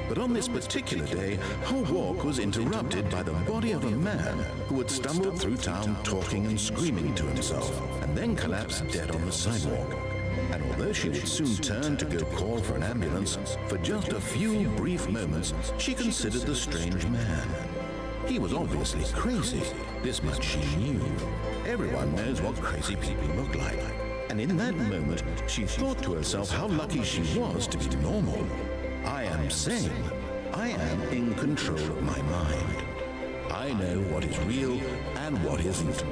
But on this particular day, her walk was interrupted by the body of a man who had stumbled through town talking and screaming to himself, and then collapsed dead on the sidewalk. And although she would soon turn to go call for an ambulance, for just a few brief moments, she considered the strange man. He was obviously crazy. This much she knew. Everyone knows what crazy people look like. And in that moment, she thought to herself how lucky she was to be normal. I am sane. I am in control of my mind. I know what is real and what isn't.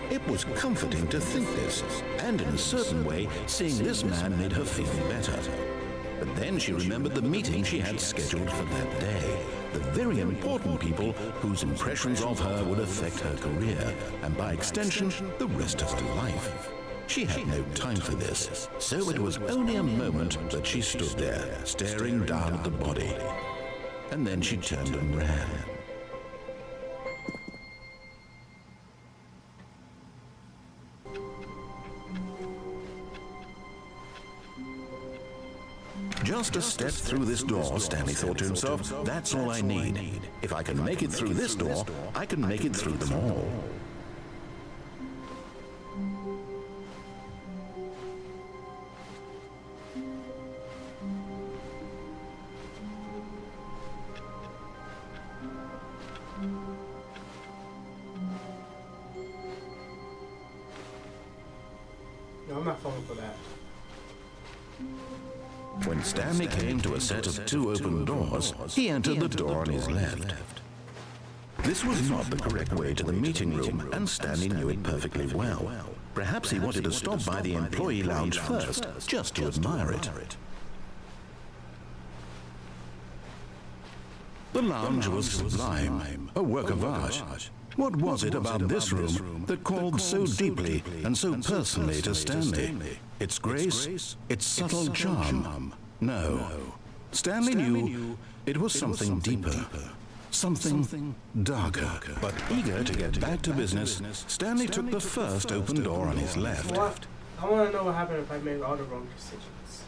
It was comforting to think this, and in a certain way, seeing this man made her feel better. But then she remembered the meeting she had scheduled for that day, the very important people whose impressions of her would affect her career, and by extension, the rest of her life. She had no time for this, so it was only a moment that she stood there, staring down at the body. And then she turned and ran. Just a step through this door, Stanley thought to himself, that's all I need. If I can make it through this door, I can make it through them all. When Stanley came to a set of 2 open doors, he entered the door on his left. This was not the correct way to the meeting room, and Stanley knew it perfectly well. Perhaps he wanted to stop by the employee lounge first, just to admire it. The lounge was sublime, a work of art. What was it about this room that called so deeply and so personally to Stanley? Its grace, its subtle charm? No. Stanley knew it was something deeper, something darker. But eager to get back to business, Stanley took the first open door on his left. What? I want to know what happened if I made all the wrong decisions.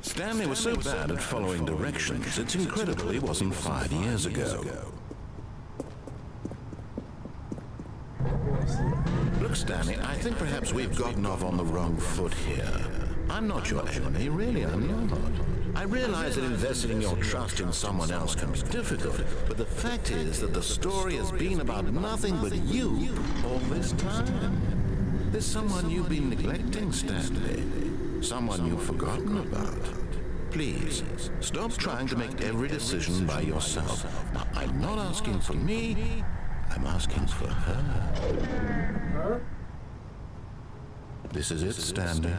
Stanley was so bad at following directions, it's incredible he wasn't 5 years ago. Look, Stanley, I think perhaps we've gotten off on the wrong foot here. I'm not your enemy, really, I'm not. I realize that investing your trust in someone else can be difficult, but the fact is that the story has been about nothing but you all this time. There's someone you've been neglecting, Stanley. Someone you've forgotten about. Please, stop trying to make every decision by yourself. Now, I'm not asking for me, I'm asking for her. This is it, Stanley.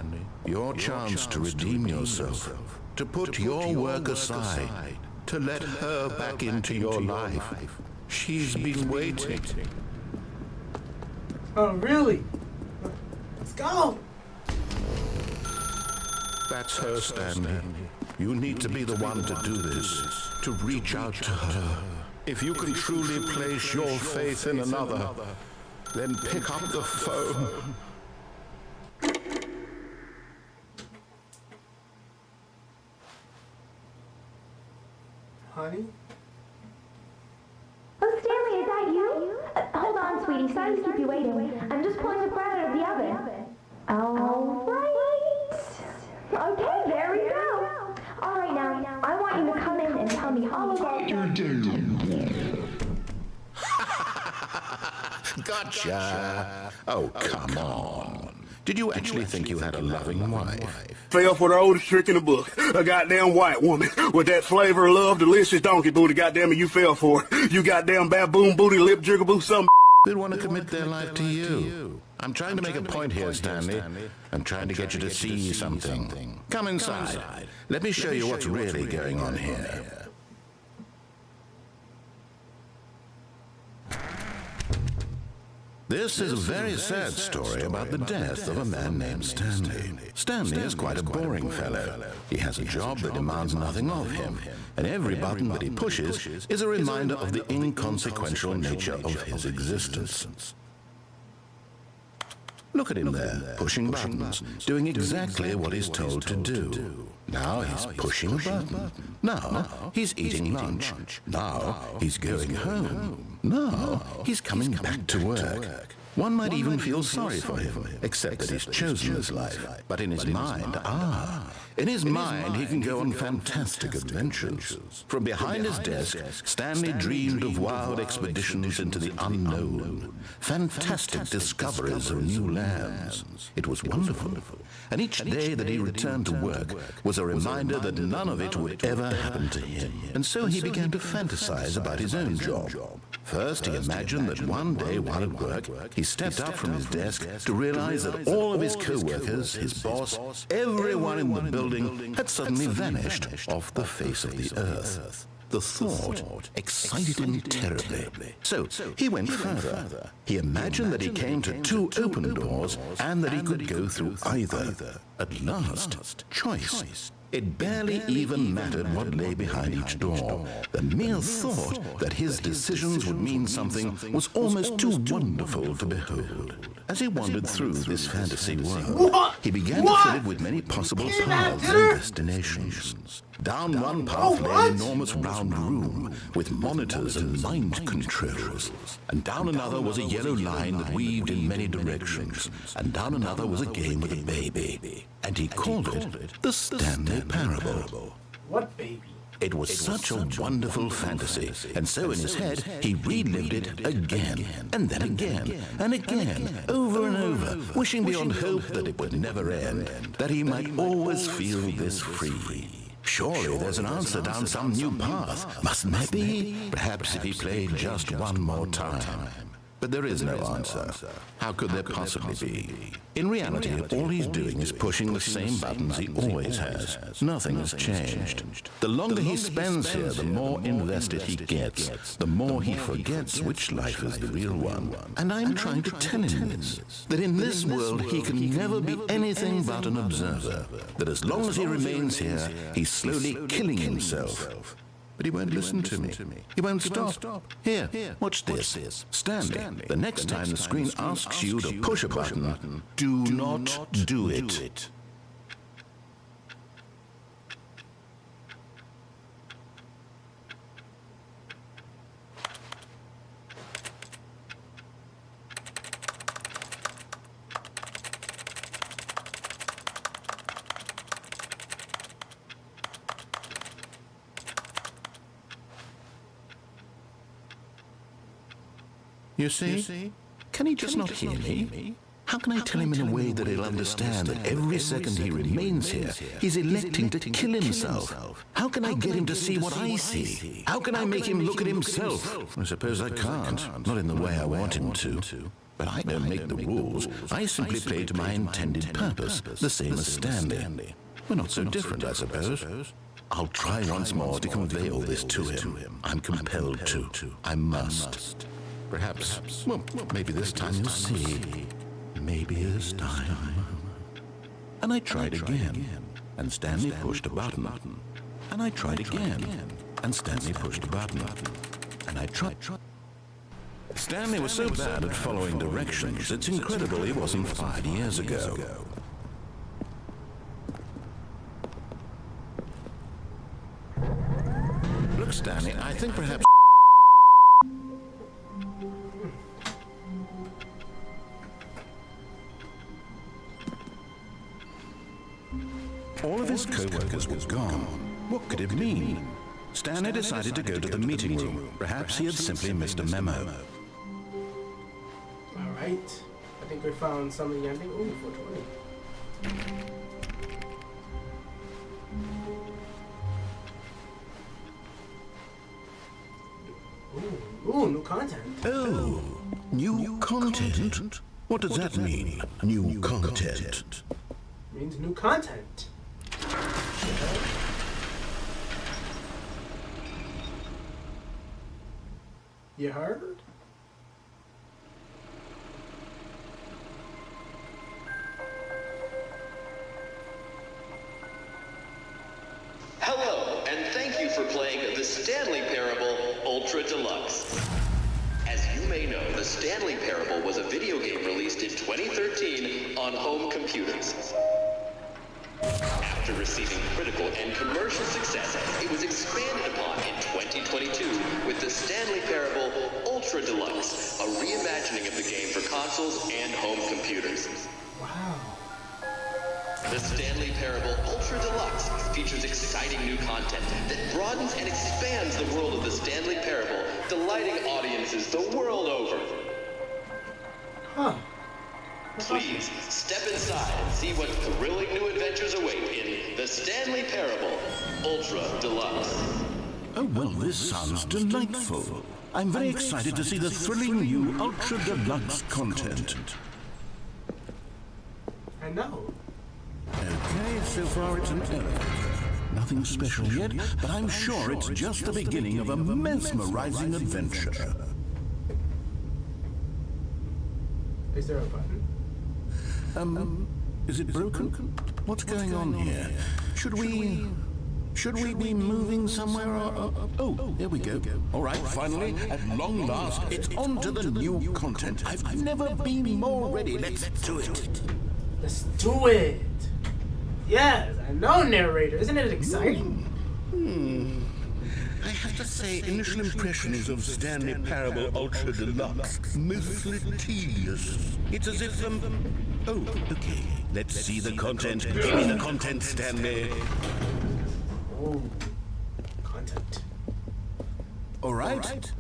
Your chance to redeem yourself, to put your work aside, to let her back into your life. She's been waiting. Oh, really? Let's go! That's her, Stanley. You need to be the one to do this, to reach out to her. If you can truly place your faith in another, then pick up the phone. Honey? Oh, Stanley, is that you? Hold on, sweetie. Sorry to keep you waiting. I'm just pulling the bread out of the oven. All right. Okay, there we go. All right, now, I want you to come in and tell me all about your day. Gotcha. Oh, come on. Did you actually think you had a loving wife? Fell for the oldest trick in the book. A goddamn white woman with that flavor of love, delicious donkey booty. Goddamn it, you fell for it. You goddamn baboon booty, lip jigaboo, something. They'd want to commit their life to you. I'm trying to make a point here, Stanley. I'm trying to get you to see something. Come inside. Let me show you what's really going on here. This is a very sad story about the death of a man named Stanley. Stanley is quite a boring fellow. He has a job that demands nothing of him, and every button that he pushes is a reminder of the inconsequential nature of his existence. Look at him there, pushing buttons, doing exactly what he's told to do. Now he's pushing a button. Now he's eating lunch. Now he's going home. Now he's coming back to work. One might even feel sorry for him, except that he's chosen this life. But in his mind, in his mind he can go on fantastic adventures. From behind his desk, Stanley dreamed of wild expeditions into the unknown, fantastic discoveries of new lands. It was wonderful. And each day that he returned to work was a reminder that none of it would ever happen to him. And so he began to fantasize about his own job. First, he imagined that one day while at work, he stepped up from his desk to realize that all of his co-workers, his boss, everyone in the building had suddenly vanished off the face of the earth. The thought excited him terribly. So he went further. He imagined that he came to 2 open doors and that he could go through either. At last, choice. It barely even mattered what lay behind each door. The mere thought that his decisions would mean something was almost too wonderful to behold. As he wandered through this fantasy world, he began to fill it with many possible paths and destinations. Down one path lay an enormous round room with monitors and mind controls. And down another was a yellow line that weaved in many directions. And down another was a game with a baby. And he called it the Stanley Parable. What baby? It was such a wonderful fantasy, and so in his head he relived it again, and then again, and again, over and over, wishing beyond hope that it would never end, that he might always feel this free. Surely there's an answer down some new path, mustn't there be? Perhaps if he played just one more time. But there is no answer. How could there possibly be? In reality, all he's doing is pushing the same buttons he always has. Nothing has changed. The longer he spends here, the more invested he gets, the more he forgets which life is the real one. And I'm trying to tell him this, that in this world he can never be anything but an observer, that as long as he remains here, he's slowly killing himself. But he won't listen to me. He won't stop. Here, watch this. Stanley, the next time the screen asks you to push a button, do not do it. You see? Can he just not hear me? How can I tell him in a way that he'll understand that every second he remains here, he's electing to kill himself? How can I get him to see what I see? How can I make him look at himself? I suppose I can't, not in the way I want him to. But I don't make the rules. I simply play to my intended purpose, the same as Stanley. We're not so different, I suppose. I'll try once more to convey all this to him. I'm compelled to. I must. Perhaps, well, maybe this time you'll see. Maybe this time. And I tried again, and Stanley pushed a button. And I tried again, and Stanley pushed a button. And I tried. Stanley was so bad at following directions, it's incredible he wasn't 5 years ago. Look, Stanley, I think perhaps... All of his co-workers were gone. What could it mean? Stanley decided to go to the meeting room. Perhaps he had simply missed a memo. All right. I think we found some of the ending. Ooh, 420. Ooh, new content. Oh, new content? What does that mean, new content? Means new content. You heard? Hello, and thank you for playing the Stanley Parable Ultra Deluxe. As you may know, the Stanley Parable was a video game released in 2013 on home computers. After receiving critical and commercial success, it was expanded upon in 2022 with the Stanley Parable Ultra Deluxe, a reimagining of the game for consoles and home computers. Wow. The Stanley Parable Ultra Deluxe features exciting new content that broadens and expands the world of the Stanley Parable, delighting audiences the world over. Huh. Please, step inside and see what thrilling new adventures await in the Stanley Parable Ultra Deluxe. Oh, well, this sounds delightful. I'm very excited to see the thrilling new Ultra Deluxe content. I know. Okay, so far it's an elevator. Nothing special yet, but I'm sure it's just the beginning of a mesmerizing adventure. Is there a button? Is it broken? What's going on here? Should we be moving somewhere? Oh, there we go. All right, finally, at long last, it's on to the new content. I've never been more ready. Let's do it. Let's do it. Yes, I know, narrator. Isn't it exciting? I have to say, initial impressions of Stanley Parable Ultra Deluxe, mostly tedious. It's as if, oh, okay. Let's see the content. Give me the content, Stanley. Oh, content. All right.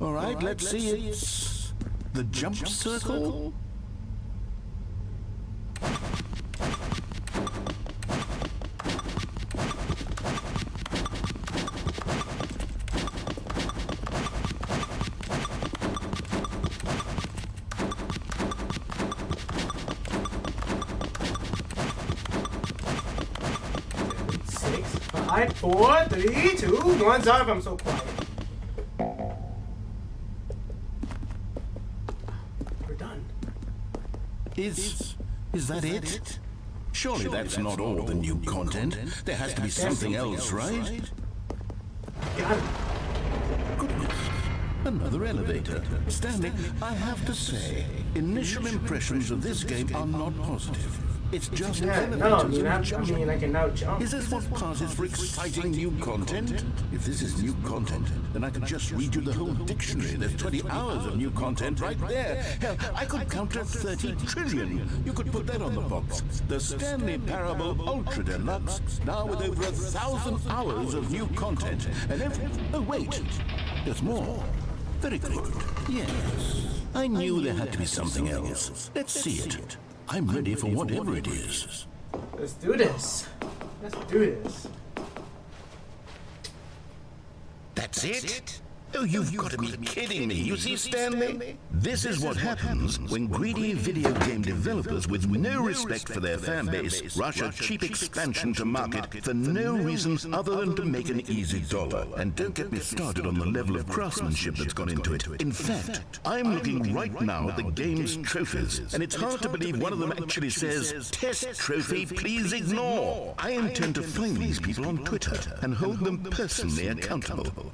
All right, let's see. It's the jump circle. Six, 5, 4, 3, 2, 1. Sorry if I'm so quiet. We're done. Is that it? Surely that's not all the new content. There has to be something else, right? Got it. Goodness. Another elevator. Stanley, I have to say, initial impressions of this game are not positive. It's just Yeah, elevators no, and I jumping. mean, I can now jump. Is this what passes for exciting new content? If this is new content, then I could just read you the whole dictionary. There's 20 hours of new content right there. Hell, I could count to 30 trillion. You could put that on the box. The Stanley Parable Ultra Deluxe, now with over 1,000 hours of new content. And oh wait, there's more. Very good. Yes. I knew there had to be something else. Let's see it. I'm ready for whatever it is. Let's do this. Let's do this. That's it? Oh, you've got to be kidding me. You see, Stanley? This is what happens when greedy video game developers with no respect for their fan base rush a cheap expansion to market for no reason other than to make an easy dollar. And don't get me started on the level of craftsmanship that's gone into it. In fact, I'm looking right now at the game's trophies, and it's hard to believe one of them actually says, "Test trophy, please ignore." I intend to find these people on Twitter and hold them personally accountable.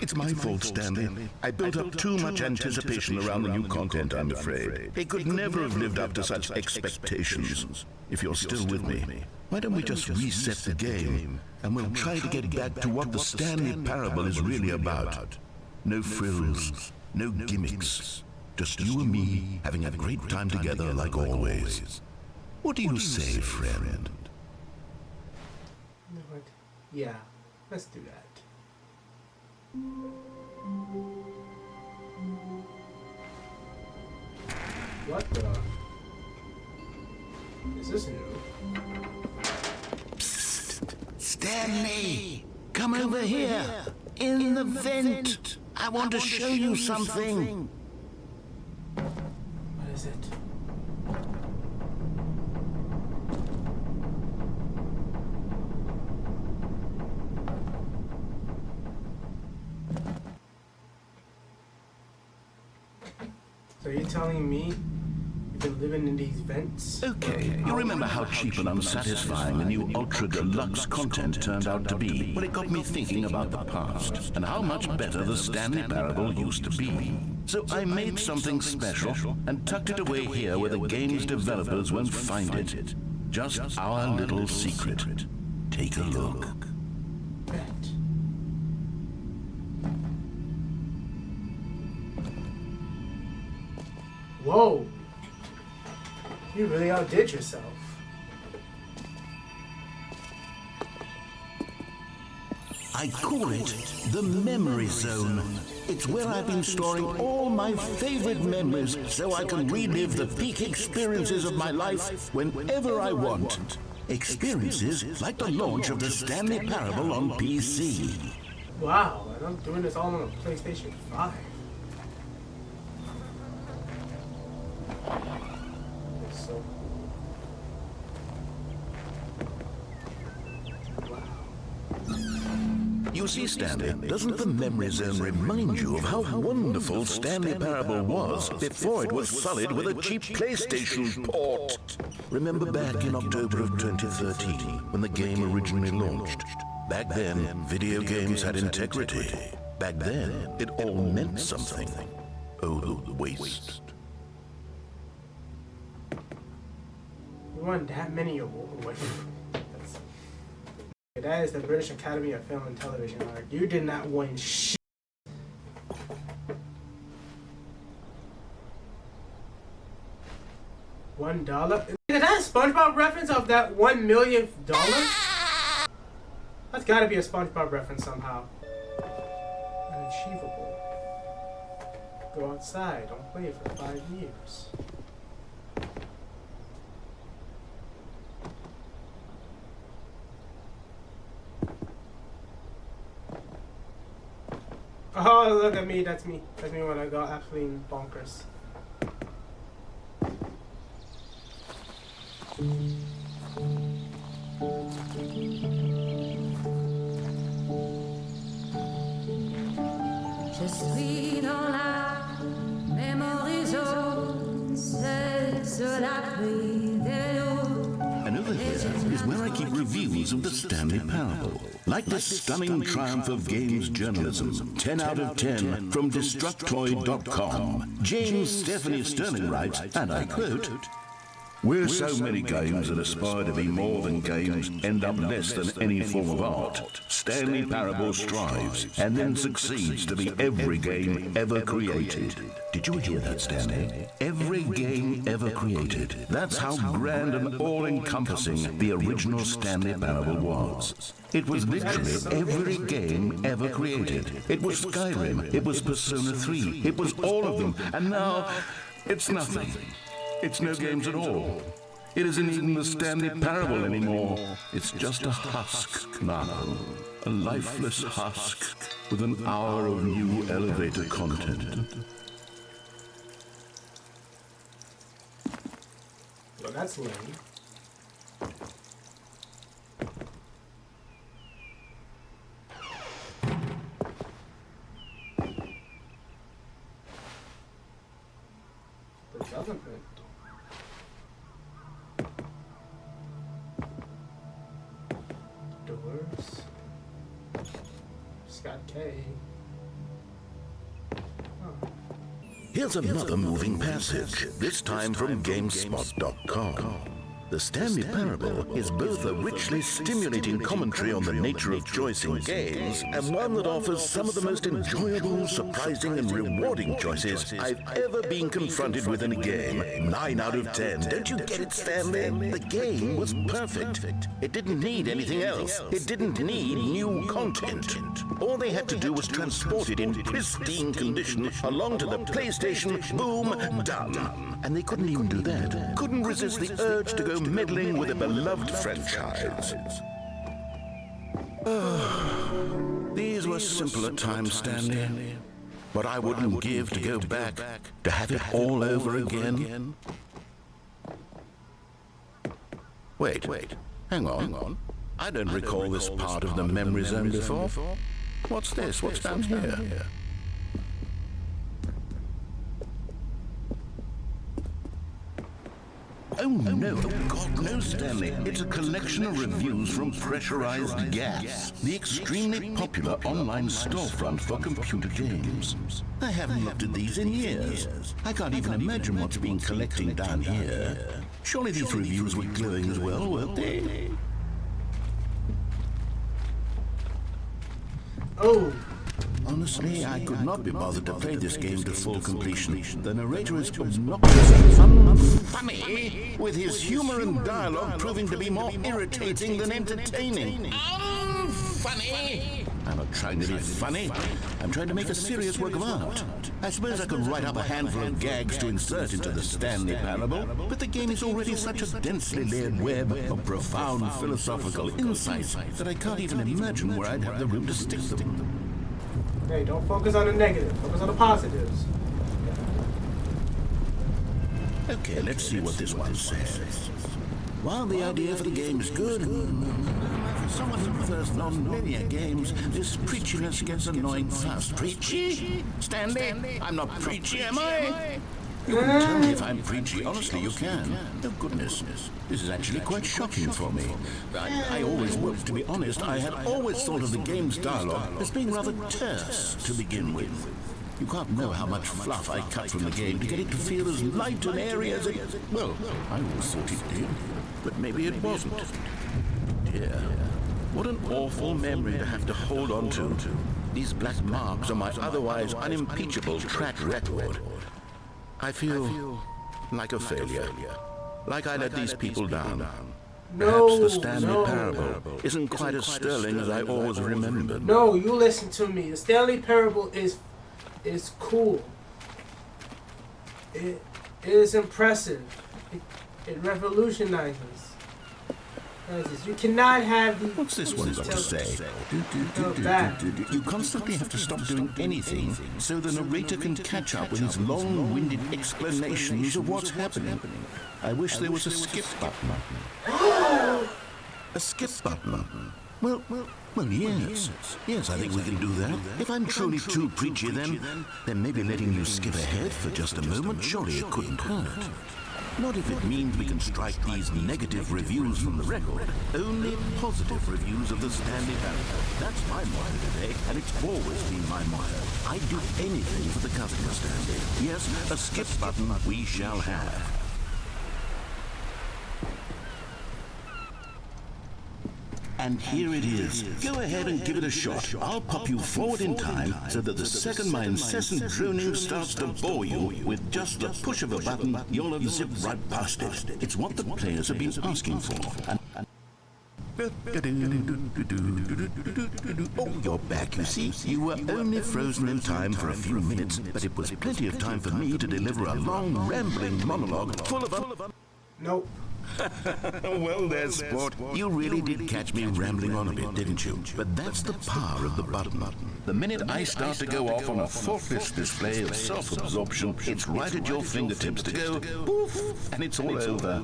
It's my fault, Stanley. I built up too much anticipation around the new content, I'm afraid. They could never have lived up to such expectations. If you're still with me, why don't we just reset the game, and we'll try to get back to what the Stanley Parable is really about. No frills, no gimmicks. Just you and me having a great time together like always. What do you say, friend? You know what? Yeah, let's do that. What the? Is this new? Psst, Stanley, come over here. In the vent. I want to show you something. What is it? So you're telling me you've been living in these vents? Okay, you remember how cheap and unsatisfying the new Ultra Deluxe content turned out to be? Well, it got me thinking about the past and how much better the Stanley Parable used to be. So I made something special and tucked it away here where the game's developers won't find it. Just our little secret. Take a look. Bet. Whoa! You really outdid yourself. I call it the Memory Zone. It's where I've been storing all my favorite memories so I can relive the peak experiences of my life whenever I want. Experiences like the launch of the Stanley Parable on PC. Wow, and I'm doing this all on a PlayStation 5. So, You see, Stanley, doesn't the Memory Zone remind you of how wonderful Stanley Parable was before it was sullied with a cheap PlayStation port? Remember back in October of 2013, when the game originally launched? Back then, video games had integrity. Back then, it all meant something. Oh, the waste. you won that many awards. That is the British Academy of Film and Television Art. You did not win shit. $1? Is that a SpongeBob reference of that $1 million? That's gotta be a SpongeBob reference somehow. Unachievable. Go outside, don't play for 5 years. Oh, look at me, that's me. That's me when I go absolutely bonkers. Je suis dans la mémorisation, c'est la pluie de l'eau. And over here is where I keep reviews of the Stanley Parable. Like the stunning triumph of games journalism, 10 out of 10 from Destructoid.com. James Stephanie Sterling writes, and I quote, "Where so many games that aspire to be more than games end up less than any form of art, Stanley Parable strives and then succeeds to be every game ever created." Did you hear that, Stanley? Every game ever created. That's how grand and all-encompassing the original Stanley Parable was. It was literally every game ever created. It was Skyrim, it was Persona 3, it was all of them, and now it's nothing. It's no games at all. It isn't even the Stanley Parable anymore. It's just a husk now. A lifeless husk with an hour of new elevator content. Well, that's lame. The government. Doors. Scott K. Oh. Here's another moving passage, this time from GameSpot.com. The Stanley Parable is both a richly stimulating commentary on the nature of choice in games and one that offers some of the most enjoyable, surprising, and rewarding choices I've ever been confronted with in a game. 9 out of 10. Don't you get it, Stanley? The game was perfect. It didn't need anything else. It didn't need new content. All they had to do was transport it in pristine condition along to the PlayStation. Boom, done. And they couldn't even do that. Couldn't resist the urge to go meddling with a beloved franchise. These were simpler times, Stanley. What I wouldn't give to go back, to have it all over again. Wait, hang on. I don't recall this part of the memory zone before. What's this? What's down here? Oh no, God no, Stanley. It's a collection of reviews from Pressurized Gas, the extremely popular online storefront for computer games. I haven't looked at these in years. I can't even imagine what's been collecting down here. Surely these reviews were glowing as well, weren't they? Oh. Honestly, I could not be bothered to play this game to full completion. The narrator is obnoxious and funny, with his humor and dialogue proving to be more irritating than entertaining. Funny! I'm not trying to be funny. I'm trying to make a serious work of art. I suppose I could write up a handful of gags to insert into the Stanley Parable, but the game is already such a densely layered web of profound philosophical insights that I can't even imagine where I'd have the room to stick them. Hey, don't focus on the negative. Focus on the positives. Okay, let's see what this one says. While the idea for the game is good, for someone who prefers non-linear games, this preachiness gets annoying fast. Preachy? Stanley? I'm not preachy, am I? You can tell me if I'm preachy. Honestly, you can. Oh, goodness. This is actually quite shocking for me. I always, well, to be honest, I had always thought of the game's dialogue as being rather terse to begin with. You can't know how much fluff I cut from the game to get it to feel as light and airy as it... Well, I always thought it did, but maybe it wasn't. Dear, what an awful memory to have to hold on to. These black marks on my otherwise unimpeachable track record. I feel like a failure. Like I let these people down. Perhaps the Stanley Parable isn't quite as sterling as I always remembered. No, you listen to me. The Stanley Parable is cool. It is impressive. It revolutionizes. You cannot have these... What's this one got to say? You constantly have to stop doing anything so the narrator can catch up with his long-winded explanations of what's happening. I wish there was a skip button. A skip button? Well, yes. Yes, I think we can do that. If I'm truly too preachy, then maybe letting you skip ahead for just a moment, surely it couldn't hurt. Not if it means we can strike these negative reviews from the record. Only positive reviews of the Stanley Parable. That's my motto today, and it's always been my motto. I'd do anything for the customer, Stanley. Yes, a skip button we shall have. And here it is. Go ahead and give it a shot. I'll pop you forward in time so that the second my incessant droning starts to bore you, with just the push of a button, you'll have zipped right past it. It's what the players have been asking for. Oh, you're back, you see. You were only frozen in time for a few minutes, but it was plenty of time for me to deliver a long, rambling monologue full of... Nope. Well, there, sport. You really did catch me rambling on a bit, didn't you? But that's the power of the button. The minute I start to go off on a faultless display of self-absorption, it's right at your fingertips to go poof, and it's all over.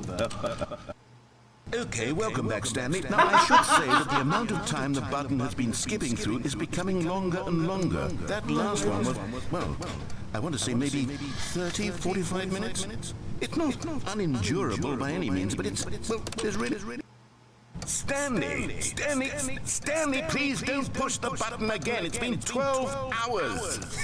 Okay, welcome back, Stanley. Now, I should say that the amount of time the button has been skipping through is becoming longer and longer. That last one was, well, I want to say maybe 30, 45 minutes? It's not unendurable by any means, but it's, well, there's really... Stanley, please don't push the button again. It's been 12 hours.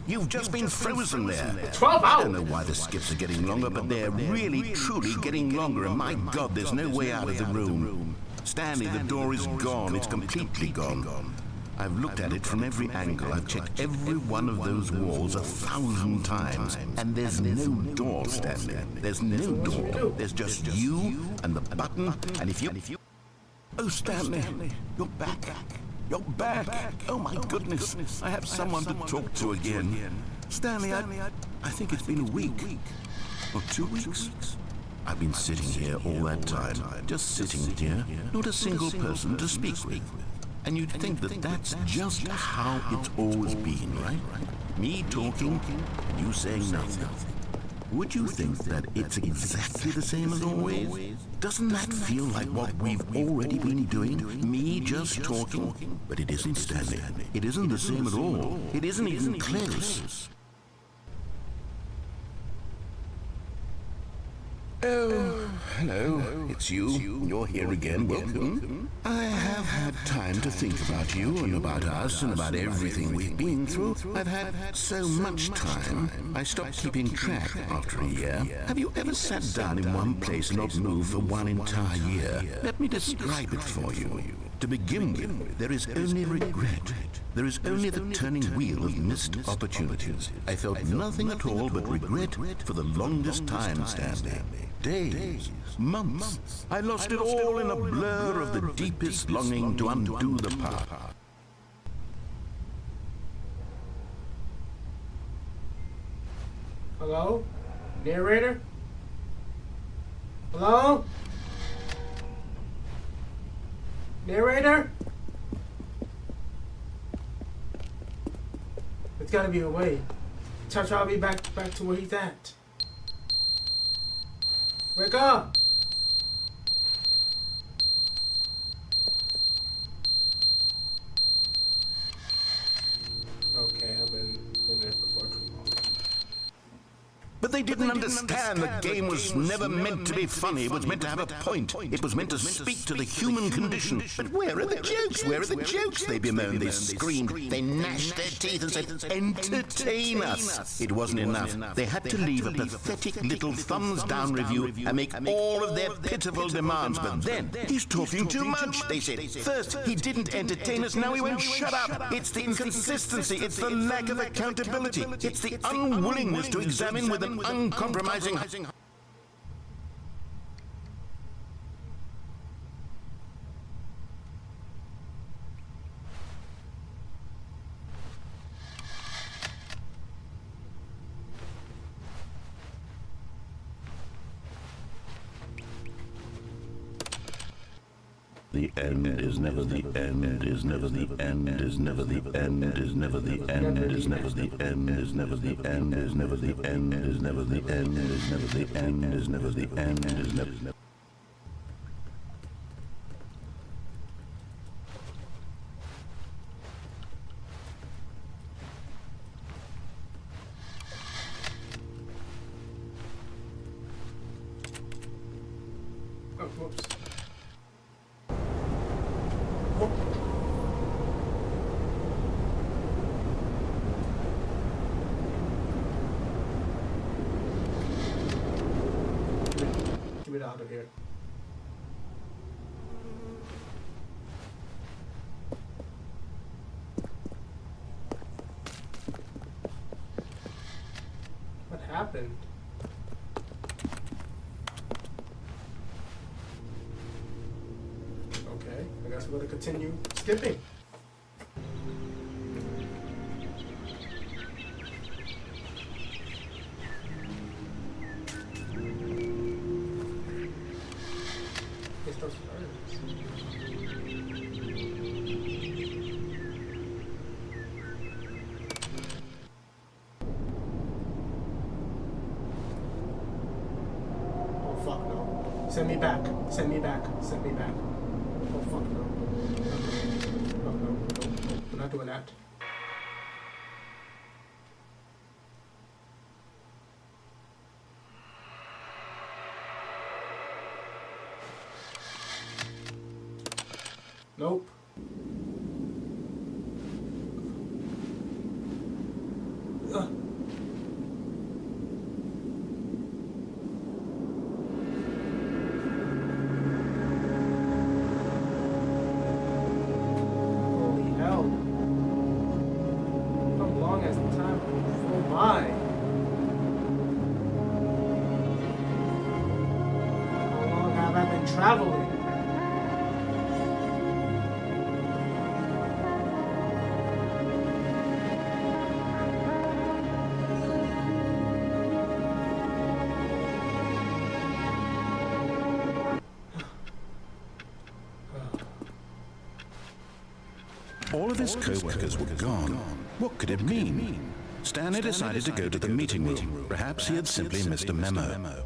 You've just been frozen there. 12 hours? I don't know why the skips are getting longer, but they're really, truly getting longer, and my God, there's no way out of the room. Stanley, the door is gone. It's completely gone. I've looked at it from every angle. I've checked every one of those walls 1,000 times. And there's no door, Stanley. There's no door. There's just you and the button. And if you... Oh, Stanley, you're back. You're back. Oh, my goodness. I have someone to talk to again. Stanley, I think it's been a week. Or 2 weeks. I've been sitting here all that time. Just sitting here. Not a single person to speak with. And you'd think that that's just how it's always been, right? Me talking, you saying nothing. Would you think that it's exactly the same as always? Doesn't that feel like what we've already been doing? Me just talking? But it isn't, Stanley. It isn't the same at all. It isn't even close. Oh, hello. It's you. You're here again. Welcome. I have had time to think about you and about us and about everything we've been through. I've had so much time. I stopped keeping track after a year. Have you ever sat down in one place and not moved for one entire year? Let me describe it for you. To begin with, there is only regret. There is only the turning wheel of missed opportunities. I felt nothing at all but regret for the longest time, Stanley. Days, months. I lost it all in a blur of the deepest longing to undo the past. Hello? Narrator? Hello? Narrator? There's gotta be a way. I'll be back to where he's at. Wake up! Okay, I've been there for too long. But they didn't understand the game was never meant to be funny. It was meant to have a point. It was meant to speak to the human condition. But where are the jokes? Where are the jokes? They bemoaned, they screamed, they gnashed their teeth and said, entertain us. It wasn't enough. They had to leave a pathetic little thumbs-down review and make all of their pitiful demands. But then, he's talking too much, they said. First, he didn't entertain us, now he won't shut up. It's the inconsistency, it's the lack of accountability, it's the unwillingness to examine with an uncompromising... The end is never the end, is never the end, is never the end, is never the end, is never the end, is never the end, is never the end, is never the end, is never the end, is never the end, is never. Oh, whoops. Get it out of here. What happened? Okay, I guess we're gonna continue skipping. It's those birds. Oh fuck no. Send me back. Send me back. Send me back. Oh fuck no. No, no, no, no. We're not doing that. Nope. Ugh. Holy hell. How long has the time flown by? How long have I been traveling? All of his co-workers were gone. What could it mean? Stanley decided to go to the meeting room. Perhaps he had simply missed a memo.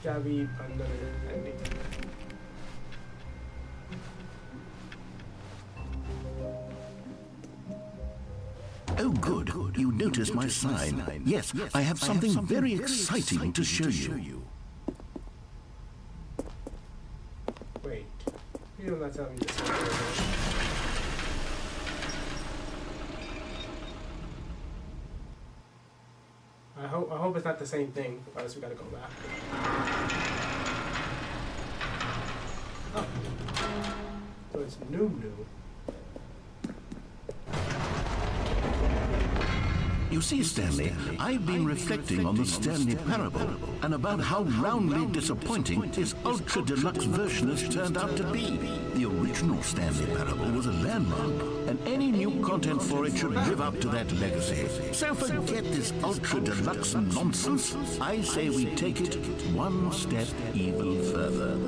Gotta be another ending. Oh, good. You noticed my sign. Yes, I have something very exciting to show you. Wait. You're not telling me this. I hope it's not the same thing, or else we gotta go back. Oh. So it's new. You see, Stanley, I've been reflecting on the Stanley parable and about how roundly disappointing his ultra-deluxe version has turned out to be. The original Stanley parable was a landmark, and any new content for it should live up to that legacy. So forget this ultra-deluxe nonsense. I say we take it one step even further.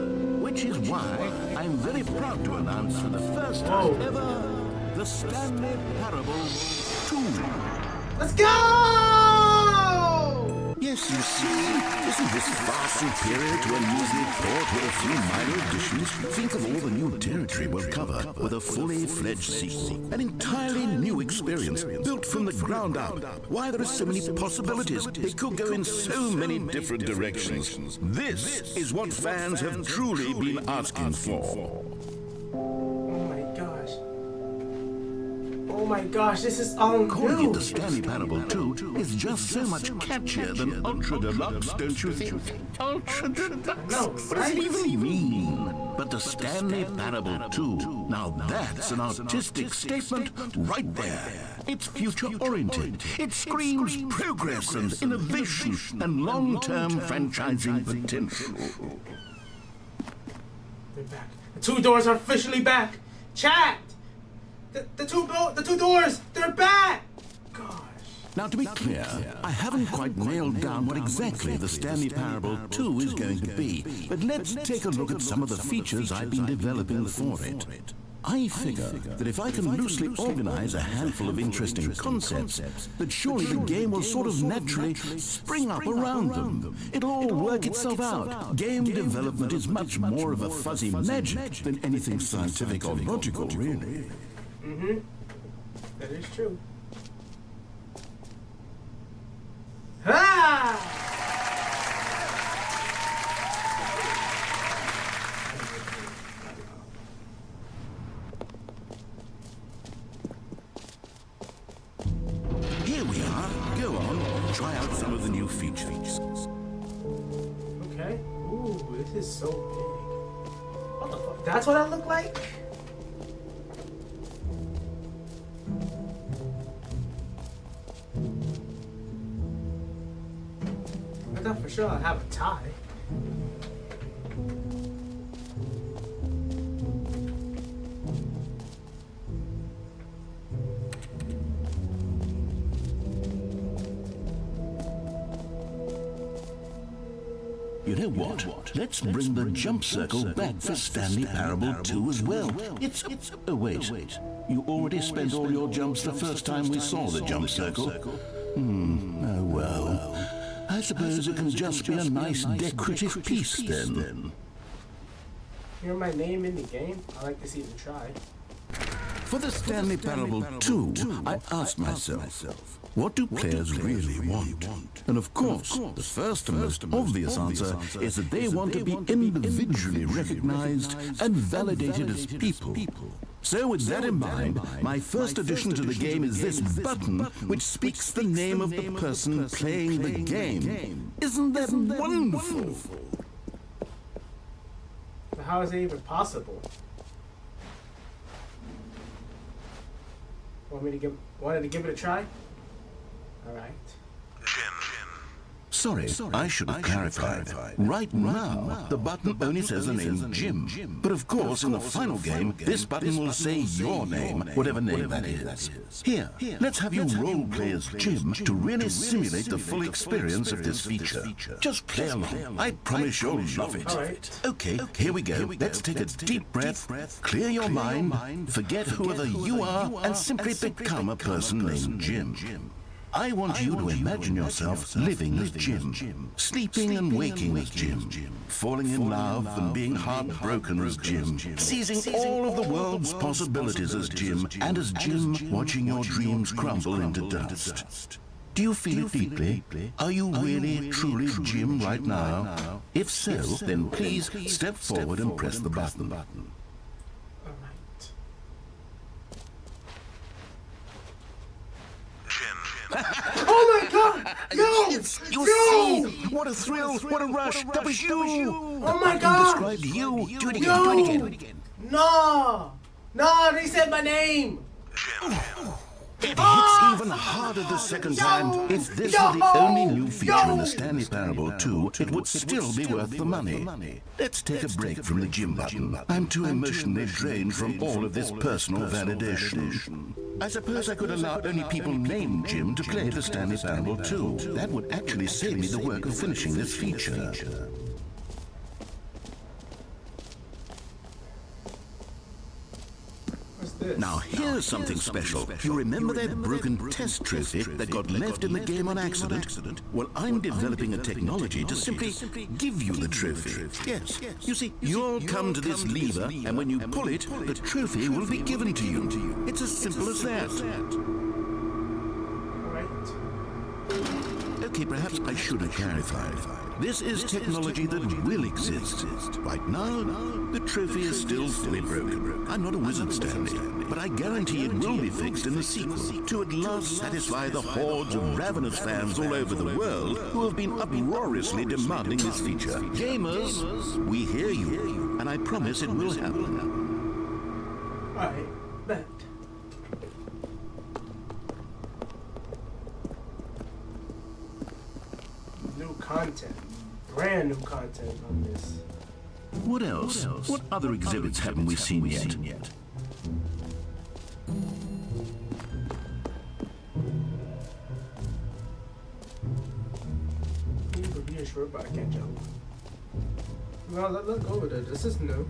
Which is why I'm very proud to announce for the first time ever, the Stanley Parable 2. Let's go! Yes, you see, isn't this far superior to a measly thought with a few minor additions? Think of all the new territory we'll cover with a fully fledged sequel. An entirely new experience, built from the ground up. Why, there are so many possibilities. It could go in so many different directions. This is what fans have truly been asking for. Oh my gosh, this is all Calling new. it the Stanley Parable 2 is just so much catchier than Ultra Deluxe, don't you think? Ultra Deluxe? No, What does it even mean? But the Stanley Parable 2, now that's an artistic statement right there. It's future-oriented. It screams progress and innovation and long-term franchising potential. They're back. The two doors are officially back. Chat! The two doors, they're back! Gosh. Now, to be clear, I haven't quite nailed down what exactly the Stanley Parable 2 is going to be, but let's take a look at some of the features I've been developing for it. I figure that if I can loosely organize a handful of interesting concepts, that surely the game will sort of naturally spring up around them. It'll all work itself out. Game development is much more of a fuzzy magic than anything scientific or logical, really. Mm-hmm. That is true. Ah! Here we are. Go on, try out some of the new features. Okay. Ooh, this is so big. What the fuck? That's what I look like? I thought for sure I'd have a tie. You know what? Let's bring the jump circle back for Stanley Parable 2 as well. It's... Oh, wait. You already spent all your jumps the first time we saw the jump circle? Oh, well. I suppose it can just be a nice decorative piece then. Hear my name in the game? I like to see them try. For the Stanley Parable 2, I asked myself, what do players really want? And of course, the first and most obvious answer is that they want to be individually recognized and validated as people. So with that in mind, my first addition to the game is this button, which speaks the name of the person playing the game. Isn't that wonderful? So how is it even possible? Wanted to give it a try? Alright. Sorry, I should have clarified. Right now, the button only says the name Jim. But of course, in the final game, this button will say your name, whatever name that is. Here, let's have you role-play as Jim to really simulate the full experience of this feature. Just play along. I promise you'll love it. Okay, here we go. Let's take a deep breath, clear your mind, forget whoever you are, and simply become a person named Jim. I want you to imagine yourself living as Jim, sleeping and waking as Jim, falling in love and being heartbroken as Jim, seizing all of the world's possibilities as Jim, and as Jim watching your dreams crumble into dust. Do you feel it deeply? Are you really, truly Jim right now? If so, then please step forward and press the button. Oh my god! No! You see! What a thrill! What a rush! That was you! Oh my god! Described you! Do it No! again! No! No, they said my name! It hits even harder the second time. If this were the only new feature in the Stanley Parable 2, it would still be worth the money. Let's take a break from the Jim button. I'm too emotionally drained from all of this personal validation. I suppose I could allow only people named Jim to play the Stanley Parable 2. That would actually save me the work of finishing this feature. Now here's something special. You remember that broken test trophy that got left in the game on accident? Well, I'm developing a technology to simply give you the trophy. Yes. You see, you'll come to this lever, and when you pull it, the trophy will be given to you. It's as simple as that. Okay, perhaps I should have clarified. This is technology that will exist. Right now, the trophy is still fully broken. I'm not a wizard, Stanley, but I guarantee it will be fixed in the sequel to at last satisfy the hordes of ravenous fans all over the world who have been uproariously demanding this feature. Gamers, we hear you, and I promise it will happen. Alright, bet. New content. Brand new content on this. What else? What other exhibits haven't we seen yet? short, but I can't jump. Well, let's go with it. This is new.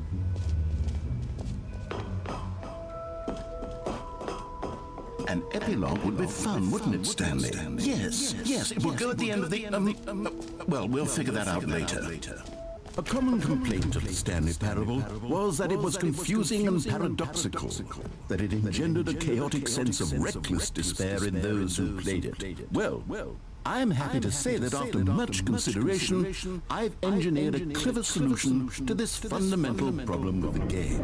An epilogue would be fun, wouldn't it, Stanley? Yes, it will go at the end of the... well, we'll figure that out later. A common complaint of the Stanley Parable was that it was confusing and paradoxical, that it engendered a chaotic sense of reckless despair in those who played it. Well, I am happy to say that after much consideration, I've engineered a clever solution to this fundamental problem of the game.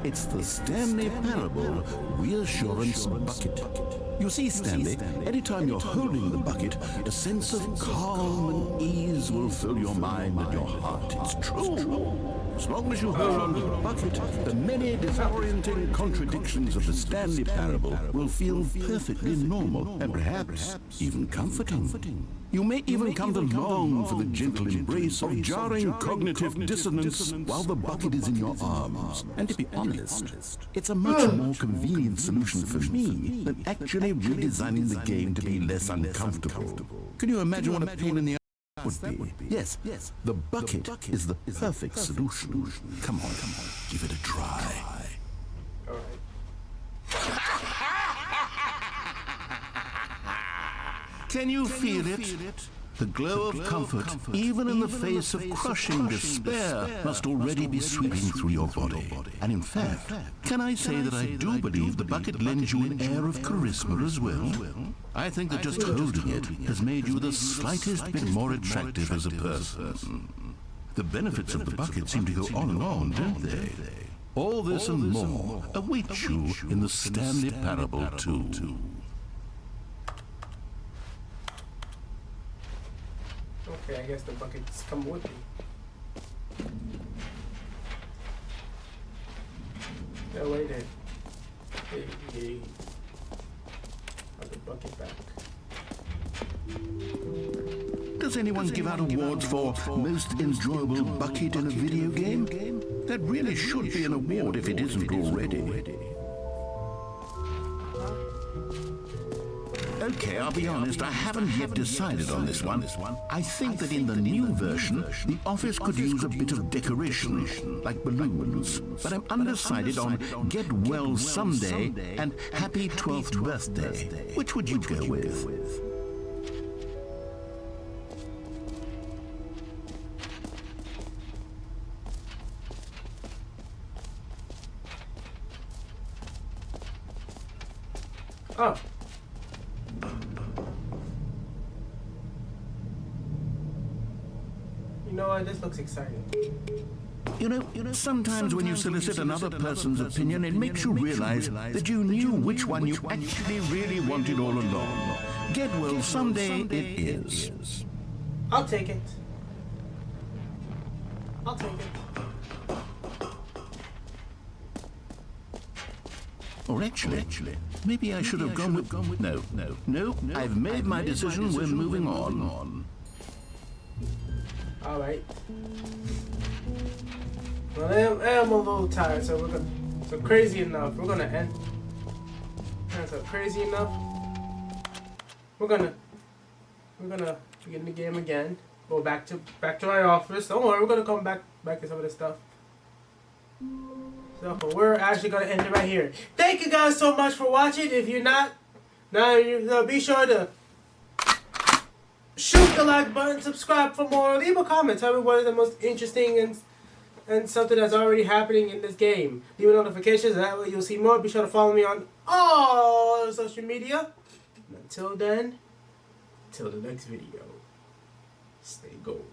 It's the Stanley Parable Reassurance Bucket. You see, Stanley, anytime you're holding the bucket, a sense of calm and ease will fill your mind and your heart. It's true. As long as you hold on to the bucket, the many disorienting contradictions of the Stanley Parable will feel perfectly normal and perhaps even comforting. You may even come to long for the gentle embrace of jarring cognitive dissonance while the bucket is in your arms. And to be honest, it's a much more convenient solution for me than actually redesigning the game to be less uncomfortable. Can you imagine what a pain in the ass would be? Yes, the bucket is the perfect solution. Come on, give it a try. All right. Can you feel it? The glow of comfort, even in the face of crushing despair, must already be sweeping through your body. And in fact, can I say that I do believe the bucket lends you an air of charisma as well? I think that just holding it has made you the slightest bit more attractive as a person. The benefits of the bucket seem to go on and on, don't they? All this and more await you in the Stanley Parable 2. Okay, I guess the buckets come with me. No, wait there. Hey. Put the bucket back. Does anyone give out awards for most enjoyable bucket in a video game? That really should be an award if it isn't already. Okay, I'll be honest, I haven't yet decided on this one. I think that in the new version, the office could use a bit of decoration, like balloons. But I'm undecided on Get Well Someday and Happy 12th Birthday. Which would you go with? Oh. You know what? This looks exciting. You know, sometimes when you solicit another person's opinion, it makes you realize that you knew which one you actually really wanted all along. Get Well Someday it is. I'll take it. Or actually, maybe I should have gone with... No. I've made my decision. We're moving on. All right. Well, I'm a little tired, so so crazy enough. We're gonna end. So crazy enough. We're gonna begin the game again. Go back to my office. Don't worry, we're gonna come back to some of this stuff. So, but we're actually gonna end it right here. Thank you guys so much for watching. If you're not, now be sure to shoot the like button, subscribe for more, leave a comment, tell me what is the most interesting and something that's already happening in this game. Leave notifications, that way you'll see more. Be sure to follow me on all social media. And until then, till the next video, stay gold.